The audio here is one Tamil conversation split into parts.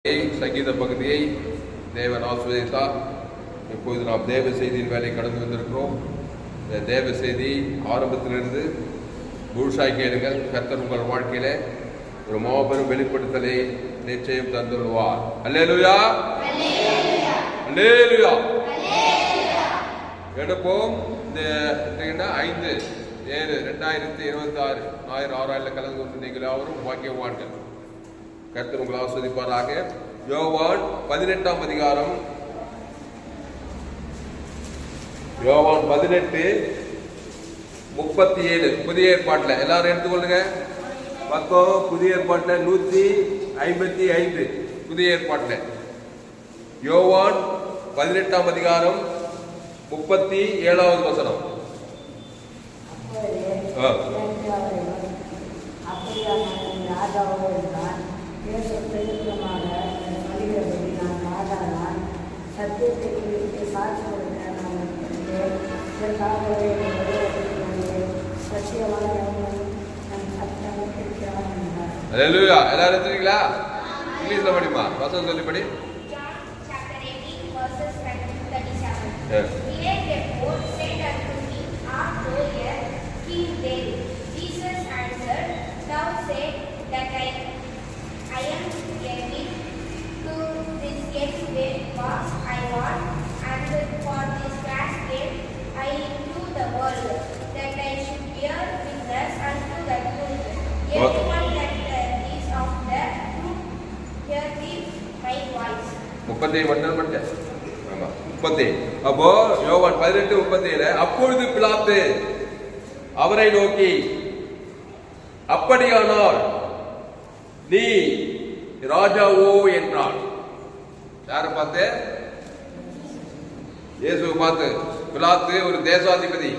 சங்கீத பகுதியை தேவன் ஆசீர்வதித்தார். இப்போது நாம் தேவ செய்தியின் வேலை கடந்து வந்திருக்கிறோம். இந்த தேவ செய்தி ஆரம்பத்திலிருந்து முழுசாய் கேளுங்கள். கர்த்தர் உங்கள் வாழ்க்கையில ஒரு மாபெரும் வெளிப்படுத்தலை நிச்சயம் தந்துள்ளார். அல்லேலூயா, அல்லேலூயா. எடுப்போம். இந்த 5/7/2026 ஞாயிறு 6 கலந்து கொண்டு நீங்கள் யாவரும் வாக்கியவான்கள். கர்த்தர் உங்களை ஆஸ்வதிப்பாராக. யோவான் 18ஆம் அதிகாரம், யோவான் 18:37 புதிய ஏற்பாட்டில் எல்லாரும் எடுத்துக்கொள்ளுங்க. பக்கம் புதிய ஏற்பாட்டில் 155 புதிய ஏற்பாட்டில் யோவான் 18ஆம் அதிகாரம் 37வது வசனம். சத்தியத்தை குறித்து சாட்சி கொடுக்க நான் எல்லாரும் தெரியுங்களா? இங்கிலீஷ்ல படிமா, வசனம் சொல்லி படி. அப்போ யோவான் 18:37 அப்பொழுது பிலாத்து அவரை நோக்கி, அப்படியானால் நீ ராஜாவோ என்றான். யார பார்த்து? இயேசுவை பார்த்து. பிலாத்து ஒரு தேசாதிபதி.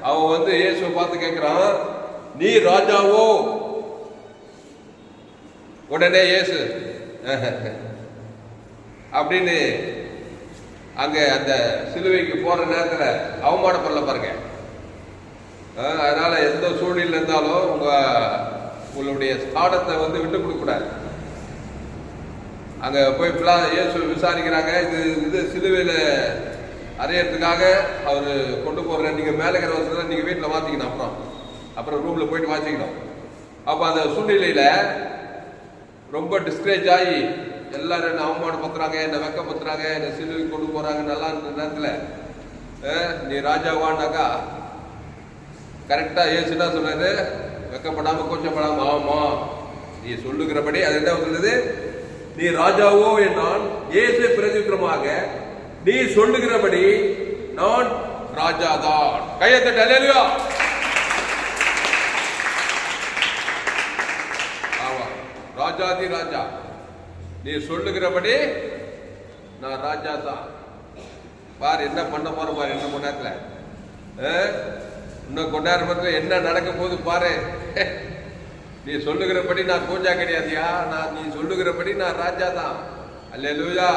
அவன் இயேசுவை பார்த்து கேட்கிறான், நீ ராஜாவோ? உடனே இயேசு அப்படின்னு அங்க அந்த சிலுவைக்கு போற நேரத்துல அவமானப்படல பாருங்க. அதனால எந்த சூழ்நிலை இருந்தாலும் உங்களுடைய ஸ்தானத்தை விட்டு கொடுக்க கூடாது. அங்க போய் இயேசு விசாரிக்கிறாங்க. இது சிலுவையில அறையறதுக்காக அவரு கொண்டு போற, நீங்க மேலகிற வசதி நீங்க வீட்டுல வாசிக்கணும், அப்புறம் ரூம்ல போயிட்டு வாசிக்கணும். அப்ப அந்த சூழ்நிலையில ரொம்ப டிஸ்கரேஜ் ஆகி எல்லாரும் என்ன அவமானப்படுத்துறாங்க, என்ன வெக்கப்படுத்துறாங்க, என்ன சிலுவைக்கு கொண்டு போறாங்க. நல்லா இருந்த நேரத்துல நீ ராஜாவானாக்கா கரெக்டா இயேசு என்ன சொல்றாரு? வெக்கப்படாம கொஞ்சப்படாம, ஆமா நீ சொல்லுகிறபடி. அது என்ன சொல்லுது? நீ ராஜாவோ என்றான். இயேசு பிரதியுத்தரமாக, நீ சொல்லுகிறபடி நான் ராஜாதான். கையத்தட்ட. அல்லேலூயா. ஆமா, ராஜாதி ராஜா. நீ சொல்லுகிறபடி நான் ராஜா தான். பாரு என்ன பண்ண போற பாரு. என்ன மணி நேரத்துல இன்னும் கொண்டாடுற என்ன நடக்க போகுது பாரு. நீ சொல்லுகிறபடி நான் பூஜா கிடையாதியா. நீ சொல்லுகிறபடி நான் ராஜா தான். அல்லேலூயா.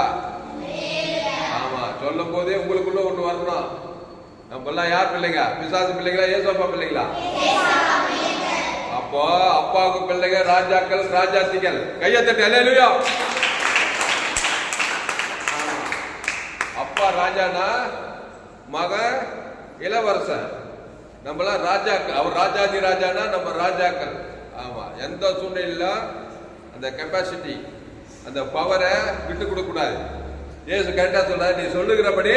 ஆமா, சொல்லும் போதே உங்களுக்குள்ள ஒண்ணு வரணும். நம்ம எல்லாம் யார் பிள்ளைங்க? பிசாசு பிள்ளைங்களா, ஏசப்பா பிள்ளைங்களா? அப்போ அப்பாவுக்கு பிள்ளைங்க ராஜாக்கள், ராஜாத்திகள். கையத்தட்டு. அல்லேலூயா. அப்பா ராஜானா, மகன் இளவரசன். நம்மளாம் ராஜாக்கள். அவர் ராஜாதி ராஜானா நம்ம ராஜாக்கள். ஆமா, எந்த சூழ்நிலையில அந்த கெப்பாசிட்டி, அந்த பவரை விட்டு கொடுக்க கூடாது. இயேசு கரெக்டா சொல்றாரு, நீ சொல்லுகிறபடி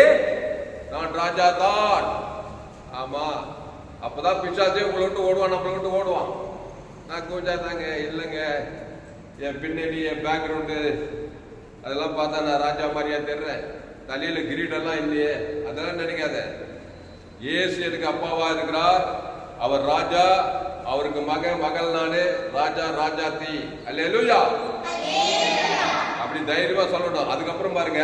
நான் ராஜா தான். ஆமா, அப்பதான் பிசாசே உங்களை விட்டு ஓடுவான், நம்மளை விட்டு ஓடுவான். நான் கூச்சா தாங்க இல்லைங்க, என் பின்னணி, என் பேக்ரவுண்டு அதெல்லாம் பார்த்தா நான் ராஜா மாதிரியா தெரிறேன். தலையில கிரீடெல்லாம் இல்லையே, அதெல்லாம் நினைக்காத. இயேசு எனக்கு அப்பாவா இருக்கிறார். அவர் ராஜா, அவருக்கு மகள் நானு, ராஜா ராஜாத்தி. அல்லேலூயா. அப்படி தைரியமா சொல்லணும். அதுக்கப்புறம் பாருங்க,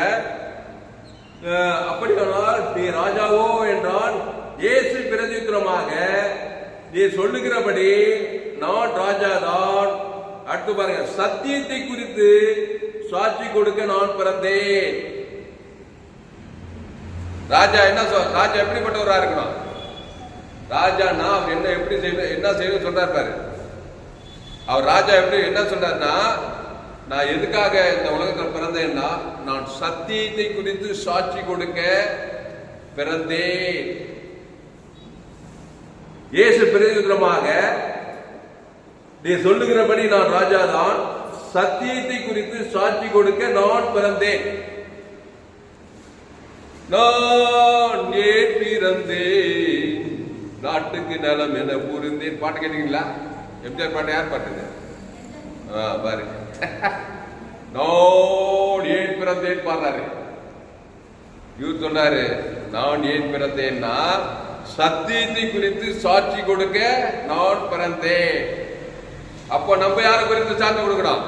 அப்படியானால் நீ ராஜாவோ என்றான். இயேசு பிரதியுத்தரமாக, நீ சொல்லுகிறபடி நான் ராஜா தான். அடுத்து பாருங்க, சத்தியத்தை குறித்து சாட்சி கொடுக்க நான் பிறந்தேன். ராஜா ராஜா எப்படிப்பட்டவரா இருக்கணும்? ராஜான்னா அவர் என்ன செய்யணும் சொல்றாரு பாரு. அவர் ராஜா எப்படி என்ன சொல்றாருன்னா, நான் எதுக்காக இந்த உலகத்தில் பிறந்தேன்னா நான் சத்தியத்தை குறித்து சாட்சி கொடுக்க பிறந்தேன். இயேசு பிரதியுத்தரமாக, நீ சொல்லுகிறபடி நான் ராஜாதான், சத்தியத்தை குறித்து சாட்சி கொடுக்க நான் பிறந்தேன். நான் ஏன் பிறந்தேன், நாட்டுக்கு நலம் என புரிந்தேன். பாட்டு கேட்டீங்களா? எம்ஜிஆர் பாட்டு யார் பாட்டுங்க? பாருங்க, நான் ஏன் பிறந்தேன் பாடுறாரு. இவர் சொன்னாரு, நான் ஏன் பிறந்தேன்னா சத்தியத்தை குறித்து சாட்சி கொடுக்க நான் பிறந்தேன். அப்போ நம்ம யாரை குறித்து சாட்சி கொடுக்கணும்?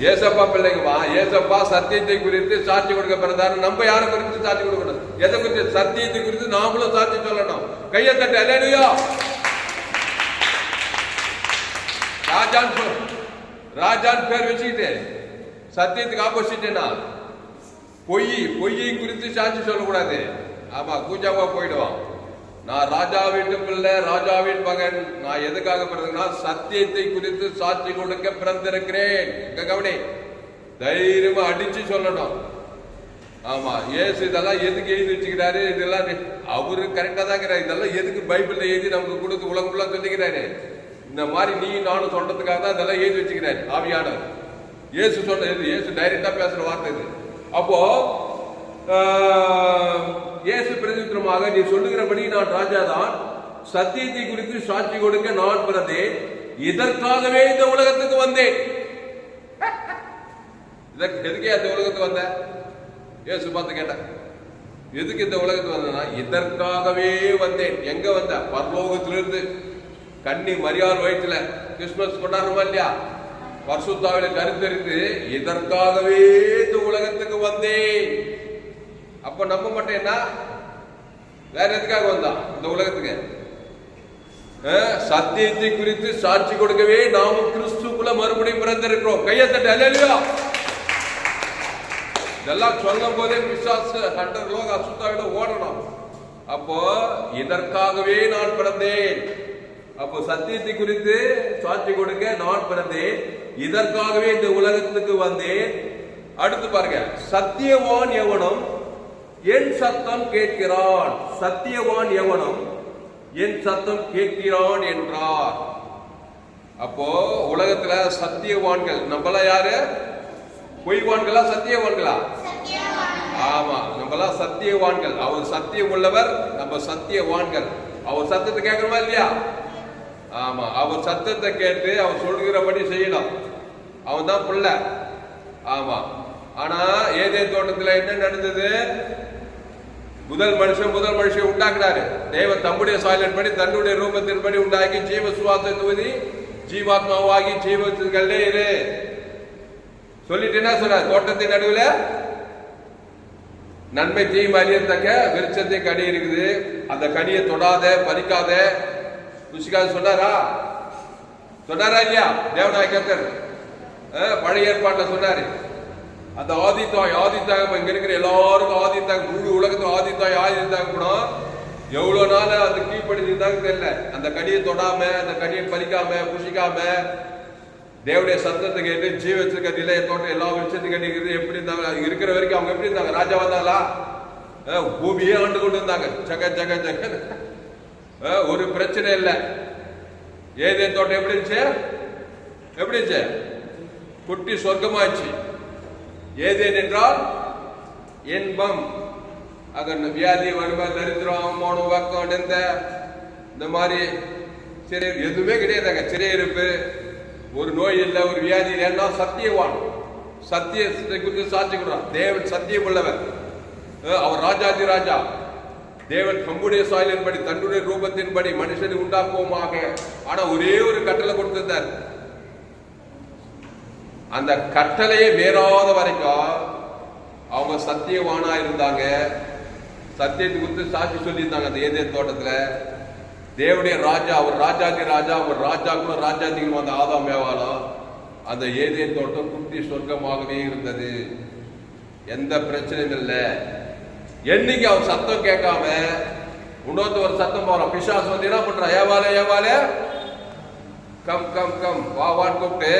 ஏசப்பா பிள்ளைங்கம்மா. ஏசப்பா சத்தியத்தை குறித்து சாட்சி கொடுக்க பிறந்தாரு. நம்ம யாரை குறித்து சாட்சி கொடுக்கணும்? எதை குறித்து? சத்தியத்தை குறித்து நாமளும் சாட்சி சொல்லணும். கையை தட்டு. அல்லேலூயா. ராஜான் பேர் வச்சுக்கிட்டு சத்தியத்துக்கு ஆப்போசிட்னா பொய்யை குறித்து சாட்சி சொல்லக்கூடாது. ஆமா, கூஜாவா போயிடுவான். நான் ராஜா வீட்டு பிள்ளை, ராஜாவின் மகன். நான் எதுக்காக பிறந்தேன்னா சத்தியத்தை குறித்து சாட்சி கொடுக்க பிறந்திருக்கிறேன். கவனி, தைரியமா அடிச்சு சொல்லணும். ஆமா, ஏசு இதெல்லாம் எதுக்கு எழுதி வச்சுக்கிறாரு? இதெல்லாம் அவரு கரெக்டா தான் இருக்கிறாரு. இதெல்லாம் எதுக்கு பைபிள்ல எழுதி நமக்கு கொடுத்து உலகம் ஃபுல்லா சொல்லிக்கிறாரு? இந்த மாதிரி நீ நானும் சொல்றதுக்காக தான் இதெல்லாம் எழுதி வச்சுக்கிறாரு ஆவியானவர். இயேசு சொன்ன, இயேசு டைரக்டா பேசுற வார்த்தை இது. அப்போ இயேசு பிரதியுத்தரமாக, நீ சொல்லுகிறபடி நான் ராஜாதான், சத்தியத்தை குறித்து சாட்சி கொடுக்க நான் பிறந்தேன், இதற்காகவே இந்த உலகத்துக்கு வந்தேன். எதுக்கே அந்த உலகத்துக்கு வந்த? இயேசு பார்த்து கேட்டேன், எதுக்கு இந்த உலகத்துக்கு வந்தேன்னா இதற்காகவே வந்தேன். எங்க வந்த? பரலோகத்திலிருந்து. கன்னி மரியாள் வயிற்றுல கிறிஸ்துமஸ் கொண்டாடுறோமா இல்லையா? பரிசுத்தாவில கருத்தரித்து இதற்காகவே இந்த உலகத்துக்கு வந்தேன். அப்ப நம்ப மாட்டேன்னா வேற எதுக்காக வந்தான் இந்த உலகத்துக்கு? சத்தியத்தை குறித்து சாட்சி கொடுக்கவே நாமும் கிறிஸ்துக்குள்ள மறுபடியும் பிறந்திருக்கிறோம். கையை தட்டு. அல்லேலூயா. இதெல்லாம் சொல்லும் போதே பிசாசு லோக அசுத்தாவிட ஓடணும். அப்போ இதற்காகவே நான் பிறந்தேன். அப்போ சத்தியத்தை குறித்து சாட்சி கொடுக்க நான் பிறந்தேன், இதற்காகவே இந்த உலகத்துக்கு வந்தேன். அடுத்து பாருங்க, சத்தியவான் எவனும் என் சத்தம் கேட்கிறான். சத்தியவான் எவனும் என் சத்தம் கேட்கிறான் என்றார். அப்போ உலகத்துல சத்தியவான்கள் நம்மள யாரு? பொய்வான்களா சத்தியவான்களா? ஆமா, நம்மளா சத்தியவான்கள். அவர் சத்தியம் உள்ளவர், நம்ம சத்தியவான்கள். அவர் சத்தத்தை கேட்கணுமா இல்லையா? ஆமா, அவர் சத்தத்தை கேட்டு அவர் சொல்கிறபடி செய்யணும். அவன் தான் பிள்ளை. ஆமா, ஆனா ஏதேன் தோட்டத்தில் என்ன நடந்தது? முதல் மனுஷன் உண்டாக்குறாரு. தேவன் தம்முடைய சாயலின்படி தன்னுடைய ரூபத்தின்படி உண்டாக்கி ஜீவ சுவாசத்தை ஊதி ஜீவாத்மாவாகி ஜீவத்துக்களே இரு சொல்லிட்டு என்ன சொல்ற? தோட்டத்தின் நடுவில் நன்மை தீமை அறியத்தக்க விருட்சத்தை கனி இருக்குது, அந்த கனியை தொடாத பறிக்காத ருசிக்காத சொன்னாரா இல்லையா? தேவனாய் கர்த்தர் பழைய ஏற்பாட்டில் சொன்னாரு. அந்த ஆதித்தாய் இங்க இருக்கிற எல்லாருக்கும் ஆதித்தாய், முழு உலகத்துக்கு ஆதித்தாய் கூட எவ்வளவு நாள் அந்த கீழ்படிந்தாங்க தெரியல. அந்த கனியை தொடாம, அந்த கனியை பறிக்காம புசிக்காம தேவனுடைய சத்தத்தை கேட்டு ஜீவத்துக்கு நிலைய தோட்டம் எல்லா விஷயத்துக்கு கண்டிக்கிறது எப்படி இருந்தாங்க? இருக்கிற வரைக்கும் அவங்க எப்படி இருந்தாங்க? ராஜா வந்தாங்களா? பூமியே ஆண்டு கொண்டு இருந்தாங்க. ஜக ஒரு பிரச்சனை இல்லை. ஏதேன் தோட்டம் எப்படி இருந்துச்சு? குட்டி சொர்க்கமாச்சு. ஏதேன் என்றால் இன்பம். அங்க வியாதி, வறுமை, தரித்திரம், அவமானம், வக்கம், இந்த மாதிரி சிறை எதுவுமே கிடையாதுங்க. சிறையிருப்பு, ஒரு நோய் இல்லை, ஒரு வியாதி இல்லைன்னா சத்தியவான். சத்தியத்தை குறித்து சாட்சி கொடுறான். தேவன் சத்தியம் உள்ளவர். அவர் ராஜாதி ராஜா. தேவன் தம்முடைய சாயலின்படி தன்னுடைய ரூபத்தின்படி மனுஷனை உண்டாக்குவோமாக. ஆனா ஒரே ஒரு கட்டளை கொடுத்திருந்தார். அந்த கட்டளையை மீறாத வரைக்கும் அவங்க சத்தியவானா இருந்தாங்க. சத்தியத்தை குறித்து சாட்சி சொல்லியிருந்தாங்க. அந்த ஏதேன் தோட்டத்துல தேவனுடைய ராஜா, அவர் ராஜாதி ராஜா, அவர் ராஜாக்களும் ராஜாதிகளும் அந்த ஆதாம் ஏவாளும். அந்த ஏதேன் தோட்டம் குட்டி சொர்க்கமாகவே இருந்தது. எந்த பிரச்சனையும் இல்லை. என்னைக்கு அவன் சத்தம் கேட்காம இன்னொருத்தவர் சத்தம் போறான், பிசாசு வந்து என்ன பண்றான்? ஏவாலே கம் கம் கம் வா வான்னு கூப்பிட்டு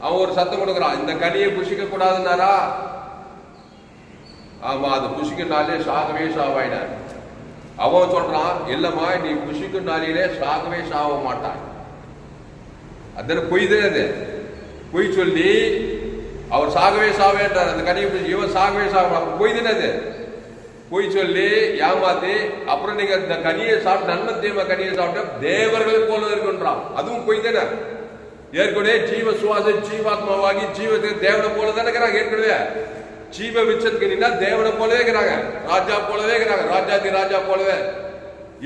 அவன் ஒரு சத்தம் கொடுக்குறான், இந்த கனியை புசிக்க கூடாதுன்னாரா? ஆமா, அது புசிக்கினாலே சாகவே சாவாயினார். அவன் சொல்றான், இல்லம்மா நீ புசிக்கினாலே சாகவே சாக மாட்டான். அதனால பொய் தான் அது. பொய் சொல்லி அவர் சாகவே சாவேன்றார். அந்த கனியை இவன் சாகவே சாக, பொய் தானே அது. பொய் சொல்லி ஏமாத்தி அப்புறம் நீங்க இந்த கனியை சாப்பிட்டு நன்மை தீமை கனியை சாப்பிட்டு தேவர்களை போல இருக்குன்றான். அதுவும் பொய் தானே. ஏற்கனவே ஜீவ சுவாச ஜீவாத்மாவாகி ஜீவத்துக்கு தேவனை போல தானே இருக்கிறாங்க. ஏற்கனவே ஜீவ விச்சத்துக்கு தேவனை போலவே இருக்கிறாங்க, ராஜா போலவே இருக்கிறாங்க, ராஜாதி ராஜா போலவே.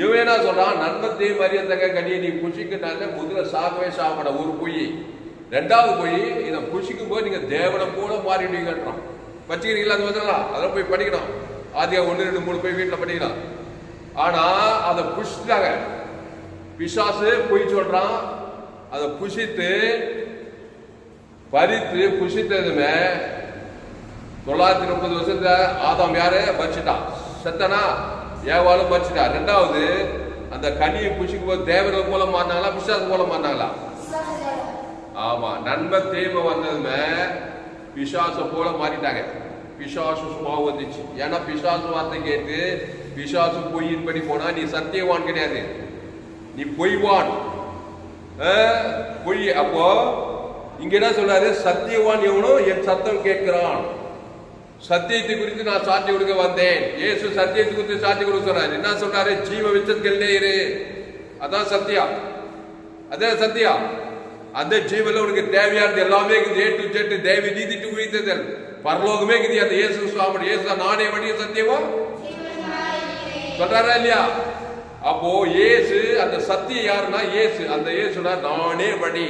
இவன் என்ன சொல்றான், நன்மத்தையும் மரியத்தக்க கனியை நீ புசிக்கிட்டால முதல்ல சாகவே சாப்பிட ஒரு பொய். ரெண்டாவது பொய், இதை புசிக்கும் போது நீங்க தேவனை போல மாறிடுவீங்கன்றான். வச்சுக்கிறீங்களா? அது வந்துடலாம், அதெல்லாம் போய் படிக்கணும். ஆதியா 1, 2, 3 போய் வீட்டில் படிக்கலாம். ஆனா அதை புசிட்டாங்க. பிசாசு பொய் சொல்றான். அதை புசித்து பறித்து புசித்ததுமே 930 வருஷத்துல ஆதாம் யாரு பறிச்சுட்டான், செத்தனா? ஏவாளும் பறிச்சுட்டா. ரெண்டாவது அந்த கனியை புசிக்கும் போது தேவர்கள் போல மாறினாங்களா, பிசாசு போல மாறினாங்களா? ஆமா, நன்மை தீமை வந்ததுமே பிசாச போல மாறிட்டாங்க. பிசாசு சுபாவம் வந்துச்சு. ஏன்னா பிசாசு வார்த்தை கேட்டு பிசாசு பொய்யின்படி போனா நீ சத்தியவான் கிடையாது, நீ பொய்வான். பொய். அப்போ இங்க என்ன சொல்றாரு, சத்தியவான் எவனோ என் சத்தம் கேட்கிறான். சத்தியத்தை குறித்து நான் சாட்சி கொடுக்க வந்தேன். இயேசு சத்தியத்தை குறித்து சாட்சி கொடுக்க சொல்றாரு. என்ன சொல்றாரு, ஜீவ விச்சத்துக்கல்லே இரு, அதான் சத்தியா, அதே சத்தியா. அந்த ஜீவன்ல உனக்கு தேவையானது எல்லாமே இருக்குது. ஏ டு ஜெட் தேவி நீதிட்டு குறித்ததல் பரலோகமே இருக்குது. அந்த இயேசு சுவாமி, இயேசு நானே வழிய சத்தியமா சொல்றாரா இல்லையா? அப்போ இயேசு அந்த சத்தியம் யாருன்னா இயேசு. அந்த இயேசுனா நானே வழி,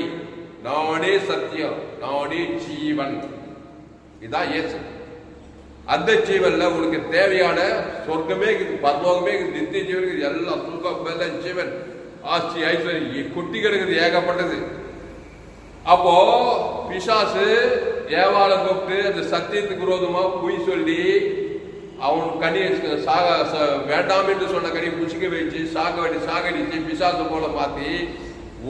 நானே சத்தியம், நானே ஜீவன். இதான் இயேசு. அந்த ஜீவன்ல உனக்கு தேவையான சொர்க்கமே இருக்குது, பரலோகமே இருக்குது, நித்திய ஜீவன் இருக்குது, எல்லாம் சுகம் பல ஜீவன் ஆட்சி ஐஸ்வர்யம் கொட்டி கிடக்குது, ஏகப்பட்டது. அப்போ பிசாசு ஏவாளை கூப்பிட்டு அந்த சத்தியத்துக்கு விரோதமா பொய் சொல்லி அவன் கனியை வேண்டாம் என்று சொன்ன கனியை புசிக்க வச்சு சாகடிச்சு பிசாசு போல மாத்தி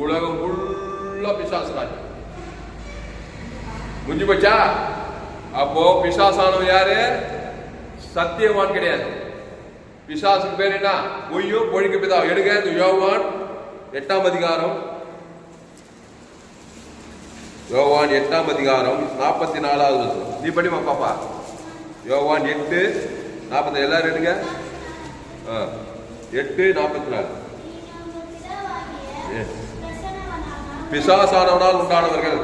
உலகம் ஃபுல்லா பிசாசு ராஜ்யம் முடிஞ்சு போச்சா? அப்போ பிசாசானவன் யாரு? சத்தியவான் கிடையாது. பிசாசுக்கு பேர் என்ன? பொய்யும் பொழிக்க பிதா. எடுங்க யோவான் 8ஆம் அதிகாரம், யோவான் 8ஆம் அதிகாரம் 44வது வசனம். நீ படிமா பாப்பா. யோவான் 8:40. எல்லாரும் எடுங்க. 8:44. பிசாசானவனால் உண்டானவர்கள்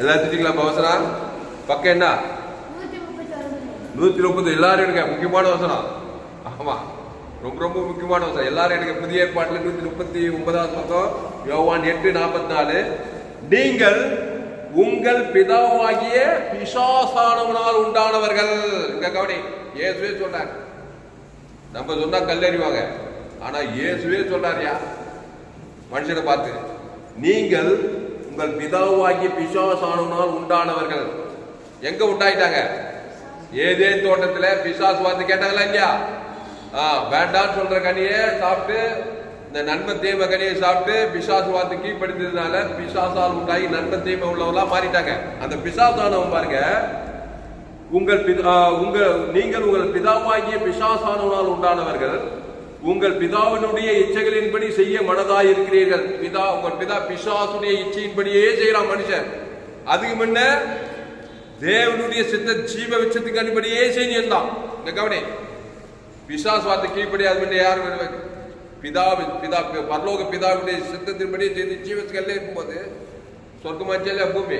எல்லாத்துக்கும் அவசரம். பக்கம் என்ன? 130. எல்லாரும் எடுக்க. முக்கியமான வசனம். ஆமா, ரொம்ப ரொம்ப முக்கியமான வசனம். எல்லாரும் எடுக்க. புதிய ஏற்பாட்டுல 139வது பக்கம், யோவான் 8:44. நீங்கள் உங்கள் பிதாவாகிய பிசாசானவனால் உண்டானவர்கள். இங்க கவனி, இயேசுவே சொல்றாங்க. நம்ம சொன்னா கல்லறிவாங்க, ஆனா இயேசுவே சொல்றாருயா மனுஷனை பார்த்து, நீங்கள் உங்கள் பிதாவாகிய பிசாசானவனால் உண்டானவர்கள். எங்க உண்டாயிட்டாங்க? ஏதேன் தோட்டத்துல பிசாசு வார்த்தை கேட்டாங்களா இல்லையா? வேண்டான்னு சொல்ற கனியை சாப்பிட்டு, இந்த நன்மை தீமை கனியை சாப்பிட்டு பிசாசு வார்த்தை கீழ்படுத்ததுனால பிசாசால் உண்டாகி நன்மை தீமை உள்ளவங்களா மாறிட்டாங்க. அந்த பிசாசானவன் பாருங்க, நீங்கள் உங்கள் பிதாவாகிய பிசாசானவனால் உண்டானவர்கள், உங்கள் பிதாவினுடைய இச்சைகளின்படி செய்ய மனதாய் இருக்கிறீர்கள். உங்கள் பிதா பிசாசுடைய இச்சையின்படியே செய்யறான் மனுஷன். அதுக்கு முன்ன தேவனுடைய சித்த ஜீவ விச்சத்துக்கு அடிப்படையே செய்யலாம். இந்த கவனி, பிசாசு வார்த்தை கீழ்படி அது முன்ன யார் பரலோக பிதாவுடைய சித்தத்தின்படி செய்து ஜீவத்துக்கு எல்லாம் இருக்கும்போது சொர்க்கமாச்சல பூமி.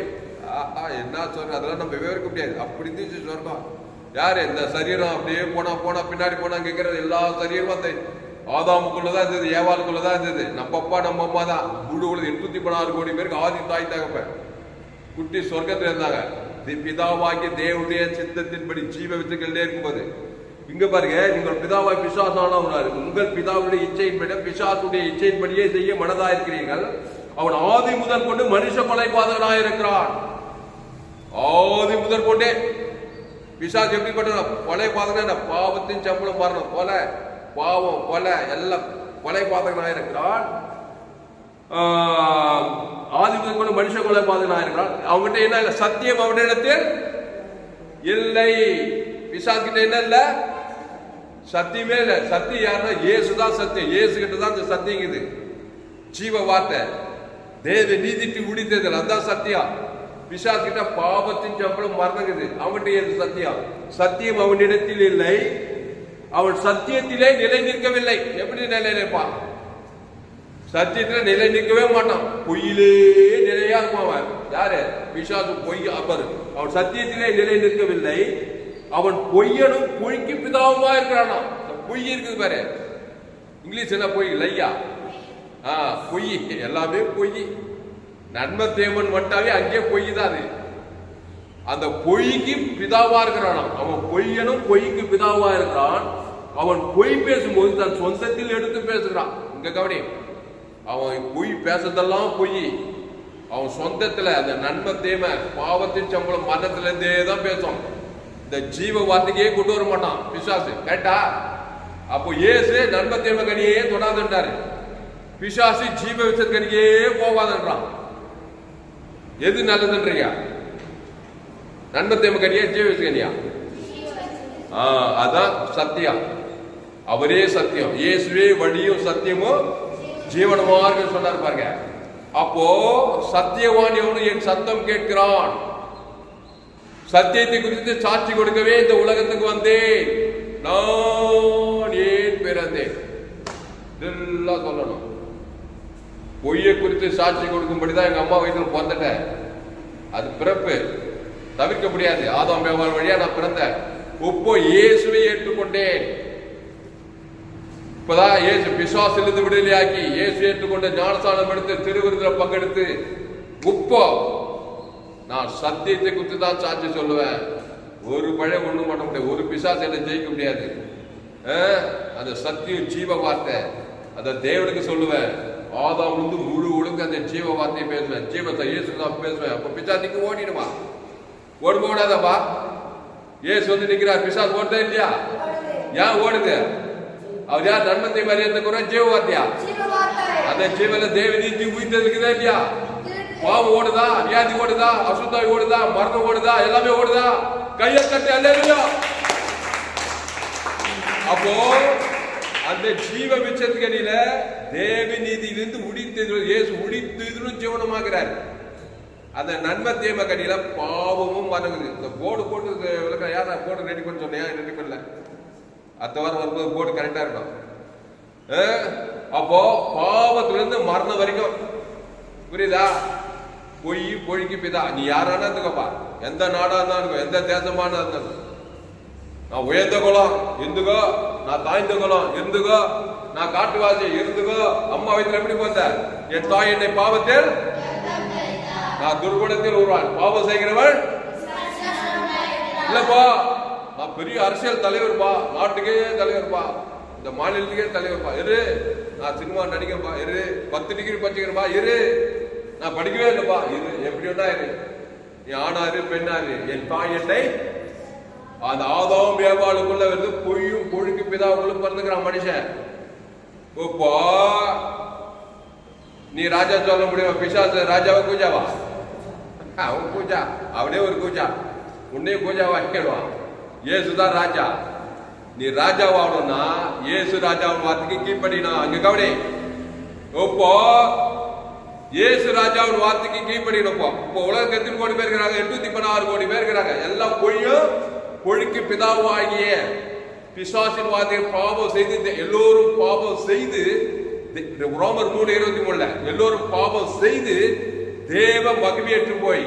என்ன சொர்க்கம், அதெல்லாம் நம்ம விவரிக்க முடியாது. அப்படி இருந்துச்சு சொர்க்கம். யாரு? இந்த சரீரம் அப்படியே போனா பின்னாடி போனா கேட்கறது எல்லா சரீரமும் அந்த ஆதாமுக்குள்ளதான் இருந்தது, ஏவாளுக்குள்ளதான் இருந்தது. நம்ம அப்பா நம்ம அம்மா தான். 816 கோடி பேருக்கு ஆதி தாய் தகப்ப குட்டி சொர்க்கத்துல இருந்தாங்க. பிதாவாகிய தேவனுடைய சித்தத்தின்படி ஜீவ வித்துக்கள் இருக்கும்போது இங்க பாருங்க, நீங்கள் பிதாவாய் பிசாசானவனாரு, உங்கள் பிதாவுடைய இச்சையின்படி பிசாசுடைய இச்சையின்படியே செய்ய மனதாயிருக்கிறீர்கள். அவன் ஆதி முதல் கொண்டு மனுஷ கொலைபாதகனாயிருக்கிறான். ஆதி முதல் கொண்டே பிசாசு எப்படிப்பட்ட கொலைபாதகன்? பாவத்தின் சம்பளம் மரணம், கொலை, பாவம், கொலை, எல்லாம் கொலைபாதகனாயிருக்கிறான். ஆதி முதல் கொண்டு மனுஷ கொலைபாதகனாயிருக்கிறான். அவங்ககிட்ட என்ன இல்லை? சத்தியம் அவனிடத்தில் இல்லை. பிசாசு கிட்ட என்ன இல்ல? சத்தியமே இல்ல. சத்தியம் யாருன்னா இயேசுதான் சத்தியம். இயேசு கிட்ட தான் இந்த சத்தியங்குது. ஜீவ வார்த்தை, தேவ நீதிக்கு உடித்தது, அதான் சத்தியம். பிசாசு கிட்ட பாவத்தின் சம்பளம் மரணங்குது. அவன்கிட்ட சத்தியம். சத்தியம் அவனிடத்தில் இல்லை. அவன் சத்தியத்திலே நிலை நிற்கவில்லை. எப்படி நிலை நிற்பான்? சத்தியத்திலே நிலை நிற்கவே மாட்டான். பொய்யிலே நிலையா இருப்பான். யாரு? பிசாசு பொய். அப்பரு அவன் சத்தியத்திலே நிலை நிற்கவில்லை. அவன் பொய்யனும் பொய்க்கு பிதாவுமா இருக்கிறானா? பொய் இருக்குது பாரு. இங்கிலீஷ் என்ன பொய்? லையா. பொய், எல்லாமே பொய். நன்மை தேவன் வட்டாவே அங்கே பொய் தான். அது அந்த பொய்க்கு பிதாவா இருக்கிறானா? அவன் பொய்யனும் பொய்க்கு பிதாவா இருக்கிறான். அவன் பொய் பேசும்போது தன் சொந்தத்தில் எடுத்து பேசுகிறான். இங்க கவனி, அவன் பொய் பேசுறதெல்லாம் பொய். அவன் சொந்தத்துல அந்த நன்மை தேவை பாவத்தின் சம்பளம் மரணத்துல இருந்தே தான் பேசும். இந்த ஜீவ வார்த்தைக்கே கொண்டு வர மாட்டான் பிசாசு. கேட்டா அப்போ இயேசு நன்மை தேவை கனியே தொடாதுன்றாரு. பிசாசு ஜீவ விசத் கனியே போவாதுன்றான். எது நல்லதுன்றியா? நன்மை தேவை கனியா ஜீவ விசத் கனியா? அதான் சத்தியம். அவரே சத்தியம். இயேசுவே வழியும் சத்தியமும் ஜீவனமாக சொன்னார் பாருங்க. அப்போ சத்தியவான் எவனு என் சத்தம் கேட்கிறான். சத்தியத்தை குறித்து சாட்சி கொடுக்கவே இந்த உலகத்துக்கு வந்தேன். நான் ஏன் பிறந்தேன் இதெல்லாம் சொல்லணும். பொய்யை குறித்து சாட்சி கொடுக்கும்படிதான் எங்க அம்மா வயிற்றில் பிறந்துட்டேன். அது பிறப்பு, தவிர்க்க முடியாது. ஆதாம் ஏவாள் வழியா நான் பிறந்தேன். இப்போ இயேசுவை ஏற்றுக்கொண்டேன். இப்பதான் இயேசு பிசாசிலிருந்து விடுதலையாக்கி இயேசு ஏற்றுக்கொண்ட ஞானஸ்நானம் எடுத்து திருவிருந்தில் பங்கெடுத்து இப்போ நான் சத்தியத்தை குறித்து தான் சாட்சி சொல்லுவேன். ஒரு பழைய ஒண்ணும் பண்ண முடியாது. ஒரு பிசாசு என்ன ஜெயிக்க முடியாது. அந்த சத்தியம் ஜீவ வார்த்தை, அந்த தேவனுக்கு சொல்லுவேன். ஆதாம் வந்து முழு ஒழுங்கு அந்த ஜீவ வார்த்தையை பேசுவேன். ஜீவத்தை இயேசு தான் பேசுவேன். அப்ப பிசாசுக்கு ஓடிடுமா? ஓடுமா? ஓடாதப்பா. இயேசு வந்து நிக்கிறார். பிசாசு ஓடுதா இல்லையா? ஏன் ஓடுது? அவர் யார்? நன்மத்தை மரியாதை கூட ஜீவ வார்த்தையா? அந்த ஜீவன தேவ நீதி உயிர்த்ததுக்குதா இல்லையா? பாவம் ஓடுதா? வியாதி ஓடுதா? அசுத்தாய் ஓடுதா? மரணம் ஓடுதா? எல்லாமே ஓடுதா? கையை தட்டி அல்லேலூயா. அப்போ அந்த ஜீவ விச்சத்துக்கடியில தேவ நீதியிலிருந்து முடித்தது இயேசு முடித்ததுன்னு ஜீவனமாகிறார். அந்த நன்மை தேவ கடியில பாவமும் மறங்குது. இந்த போர்டு போட்டு விளக்க யாரா போர்டு ரெடி பண்ண சொன்னியா? ரெடி பண்ணல. அடுத்த வாரம் வரும்போது போர்டு கரெக்டா இருக்கும். அப்போ பாவத்திலிருந்து மரணம் வரைக்கும் புரியுதா? பொய் பொழிக்கு பிதா. நீ யாரானா இருந்துக்கப்பா, எந்த நாடா இருந்தாலும், எந்த தேசமான இருந்தாலும். நான் உயர்ந்த குலம் இருந்துக்கோ, நான் தாய்ந்த குலம் இருந்துக்கோ, நான் காட்டுவாசி இருந்துக்கோ. அம்மா வயிற்றுல எப்படி போத்த? என் தாய் என்னை பாவத்தில், நான் துர்குணத்தில் உருவான். பாவம் செய்கிறவள் இல்லப்பா. நான் பெரிய அரசியல் தலைவர்ப்பா, நாட்டுக்கே தலைவர்ப்பா, இந்த மாநிலத்துக்கே தலைவர்ப்பா. இரு, நான் சினிமா நடிக்கிறப்பா. இரு, 10 டிகிரி படிச்சுக்கிறப்பா. இரு, நான் படிக்கவே இல்லப்பா. இரு, எப்படி ஒன்றா இரு. நீ ஆணாரு பெண்ணாரு, என் தாய் என்னை அந்த ஆதாம் ஏவாளுக்குள்ள வந்து பொய்யும் பொழுக்கு பிதாவுக்குள்ள பிறந்துக்கிறான் மனுஷன். இப்போ நீ ராஜா சொல்ல முடியுமா? பிசாசு ராஜாவை கூஜாவா? அவன் கூஜா, அவனே ஒரு கூஜா, உன்னையும் கூஜாவா கேடுவான். இயேசுதான் ராஜா. நீ ராஜாவாகணும்னா இயேசு ராஜாவின் வார்த்தைக்கு கீழ்ப்படினா. அங்க கவனி, இப்போ இயேசு ராஜாவின் வார்த்தைக்கு கீழ்ப்படினப்போ இப்போ உலகத்தில் எத்தனை கோடி பேர் இருக்கிறாங்க? 816 கோடி பேர் இருக்கிறாங்க. எல்லாம் பொய்யும் பொழுக்கு பிதாவாகிய பிசாசின் வார்த்தையை பாவம் செய்து, எல்லோரும் பாவம் செய்து, ரோமர் 3:23 எல்லோரும் பாவம் செய்து தேவ மகிமையற்று போய்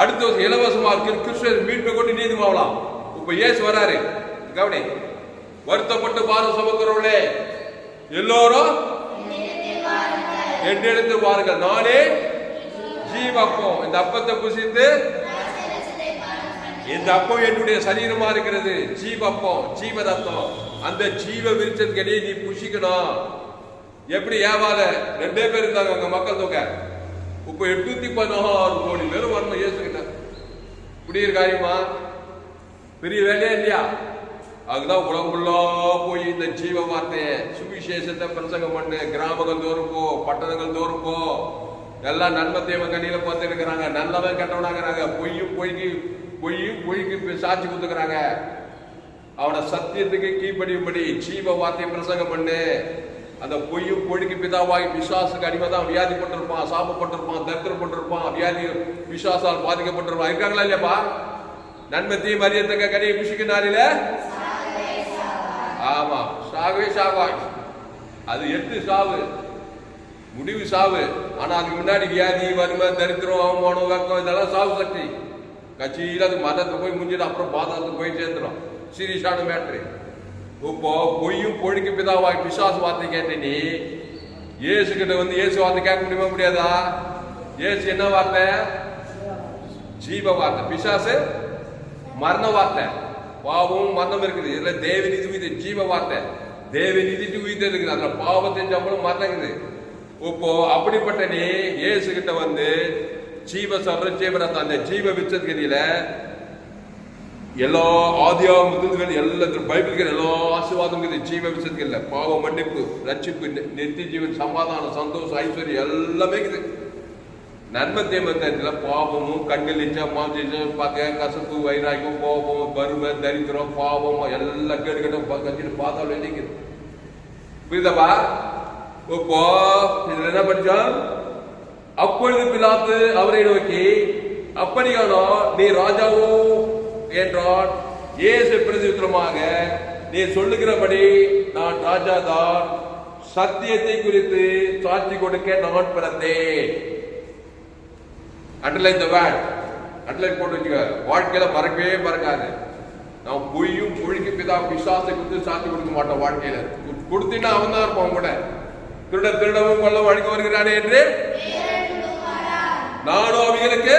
அடுத்த வருஷம் இலவசமா கிறிஸ்துவர் மீட்பை கொண்டு நீதிமாவலாம். இப்ப இயேசு வராரு. கவனி, வருத்தப்பட்டு பாரம் சுமக்கிறவர்களே எல்லோரும் என்னிடத்தில் வாருங்கள், நானே ஜீவப்பம். இந்த அப்பத்தை புசித்து இந்த அப்பம் என்னுடைய சரீரமா இருக்கிறது, ஜீவ அப்பம், ஜீவ ரத்தம். அந்த ஜீவ விருட்சத்துக்கடியே நீ புஷிக்கணும். எப்படி ஏவால 2 பேர் இருந்தாங்க அங்க மக்கள் தொகை. இப்ப 816 கோடி பேர் வரணும் இயேசுகிட்ட. இப்படி ஒரு காரியமா? பெரிய வேலையா இல்லையா? அதுதான் உலகமுள்ளா போய் இந்த ஜீவ வார்த்தையை சுவிசேஷத்தை பிரசங்கம் பண்ணு. கிராமங்கள் தோறும் போ, பட்டணங்கள் தோறும் போ. எல்லாம் நன்மை தேவ கண்ணியில பார்த்து இருக்கிறாங்க. நல்லவன் கெட்டவனாங்கிறாங்க. பொய்யும் பொய்க்கு சாட்சி கொடுத்துக்கிறாங்க. அவனை சத்தியத்துக்கு கீழ்ப்படியும்படி ஜீவ வார்த்தையை பிரசங்கம் பண்ணு. அந்த பொய்யும் பொய்க்கு பிதாவாகி பிசாசுக்கு அடிமைதான் வியாதிப்பட்டிருப்பான், சாபப்பட்டிருப்பான், தரித்திரப்பட்டிருப்பான், வியாதி பிசாசால் பாதிக்கப்பட்டிருப்பான். இருக்காங்களா இல்லையாப்பா? நன்மை தீமை அறியத்தக்க கனியை புஷிக்கினாரில ஆமா, சாகவே சாவாய். அது 8 சாவு, முடிவு சாவு. ஆனா அதுக்கு முன்னாடி வியாதி, வறுமை, தரித்திரம், அவமானம், வெக்கம், இதெல்லாம் சாவு சக்தி. கட்சியில் அது மதத்தை போய் முடிஞ்சிட்டு அப்புறம் பாதாளத்துக்கு போய் சேர்ந்துடும். சீரியஸான மேட்ரு. இப்போ பொய்யும் பொழிக்கு பிதாவாய் பிசாசு வார்த்தை கேட்ட நீ இயேசு கிட்ட வந்து இயேசு வார்த்தை கேட்க முடியுமா? முடியாதா? இயேசு என்ன வார்த்தை? ஜீவ வார்த்தை. பிசாசு மரண வார்த்தை. பாவமும் மரணம் இருக்குது. இதுல தேவ நீதி உயிர், ஜீவ வார்த்தை. தேவ நீதிட்டு உயிர் இருக்குது. அதுல பாவத்தின் சம்பளம் மரணங்குது. இப்போ அப்படிப்பட்ட நீ இயேசு கிட்ட வந்து ஜீவ சர்ற ஜீவரத்தை, அந்த ஜீவ விச்சத்துக்கு எல்லா ஆதியாகமத்துல எல்லா பைபிளுக்கு எல்லா ஆசீர்வாதம் இருக்குது. ஜீவ விச்சத்துக்கு இல்லை. பாவ மன்னிப்பு, ரட்சிப்பு, நித்திய ஜீவன், சமாதானம், சந்தோஷம், ஐஸ்வர்யம் எல்லாமே இருக்குது. நன்மை தேமத்துல பாவமும், கண்ணில் மாஞ்சம், பார்க்க கசப்பு, வைராக்கியம், கோபம், வறுமை, தரித்திரம், பாவம் எல்லாம் கேட்டுக்கிட்டோம் பார்த்தாலும் நினைக்குது. புரியுதப்பா? இப்போ இதுல என்ன படிச்சோம்? அப்பொழுது பிலாத்து அவரை நோக்கி, அப்படியானோ நீ ராஜாவோ என்றான். இயேசு பிரதியுத்தரமாக, நீ சொல்லுகிறபடி நான் ராஜாதான். சத்தியத்தை குறித்து சாட்சி கொடுக்க நான் பிறந்தேன். அண்டர்லைன் தி வேர்ட், அண்டர்லைன் போட்டு வச்சுக்க. வாழ்க்கையில மறக்கவே மறக்காது. நான் பொய்யும் பொழிக்கு பிதா விசுவாசத்தை கொடுத்து சாட்சி கொடுக்க மாட்டோம். வாழ்க்கையில கொடுத்தீங்கன்னா அவன் தான் இருப்பான் கூட. திருடவும் கொள்ளவும் அழிக்க வருகிறானே என்று நானும் அவைகளுக்கு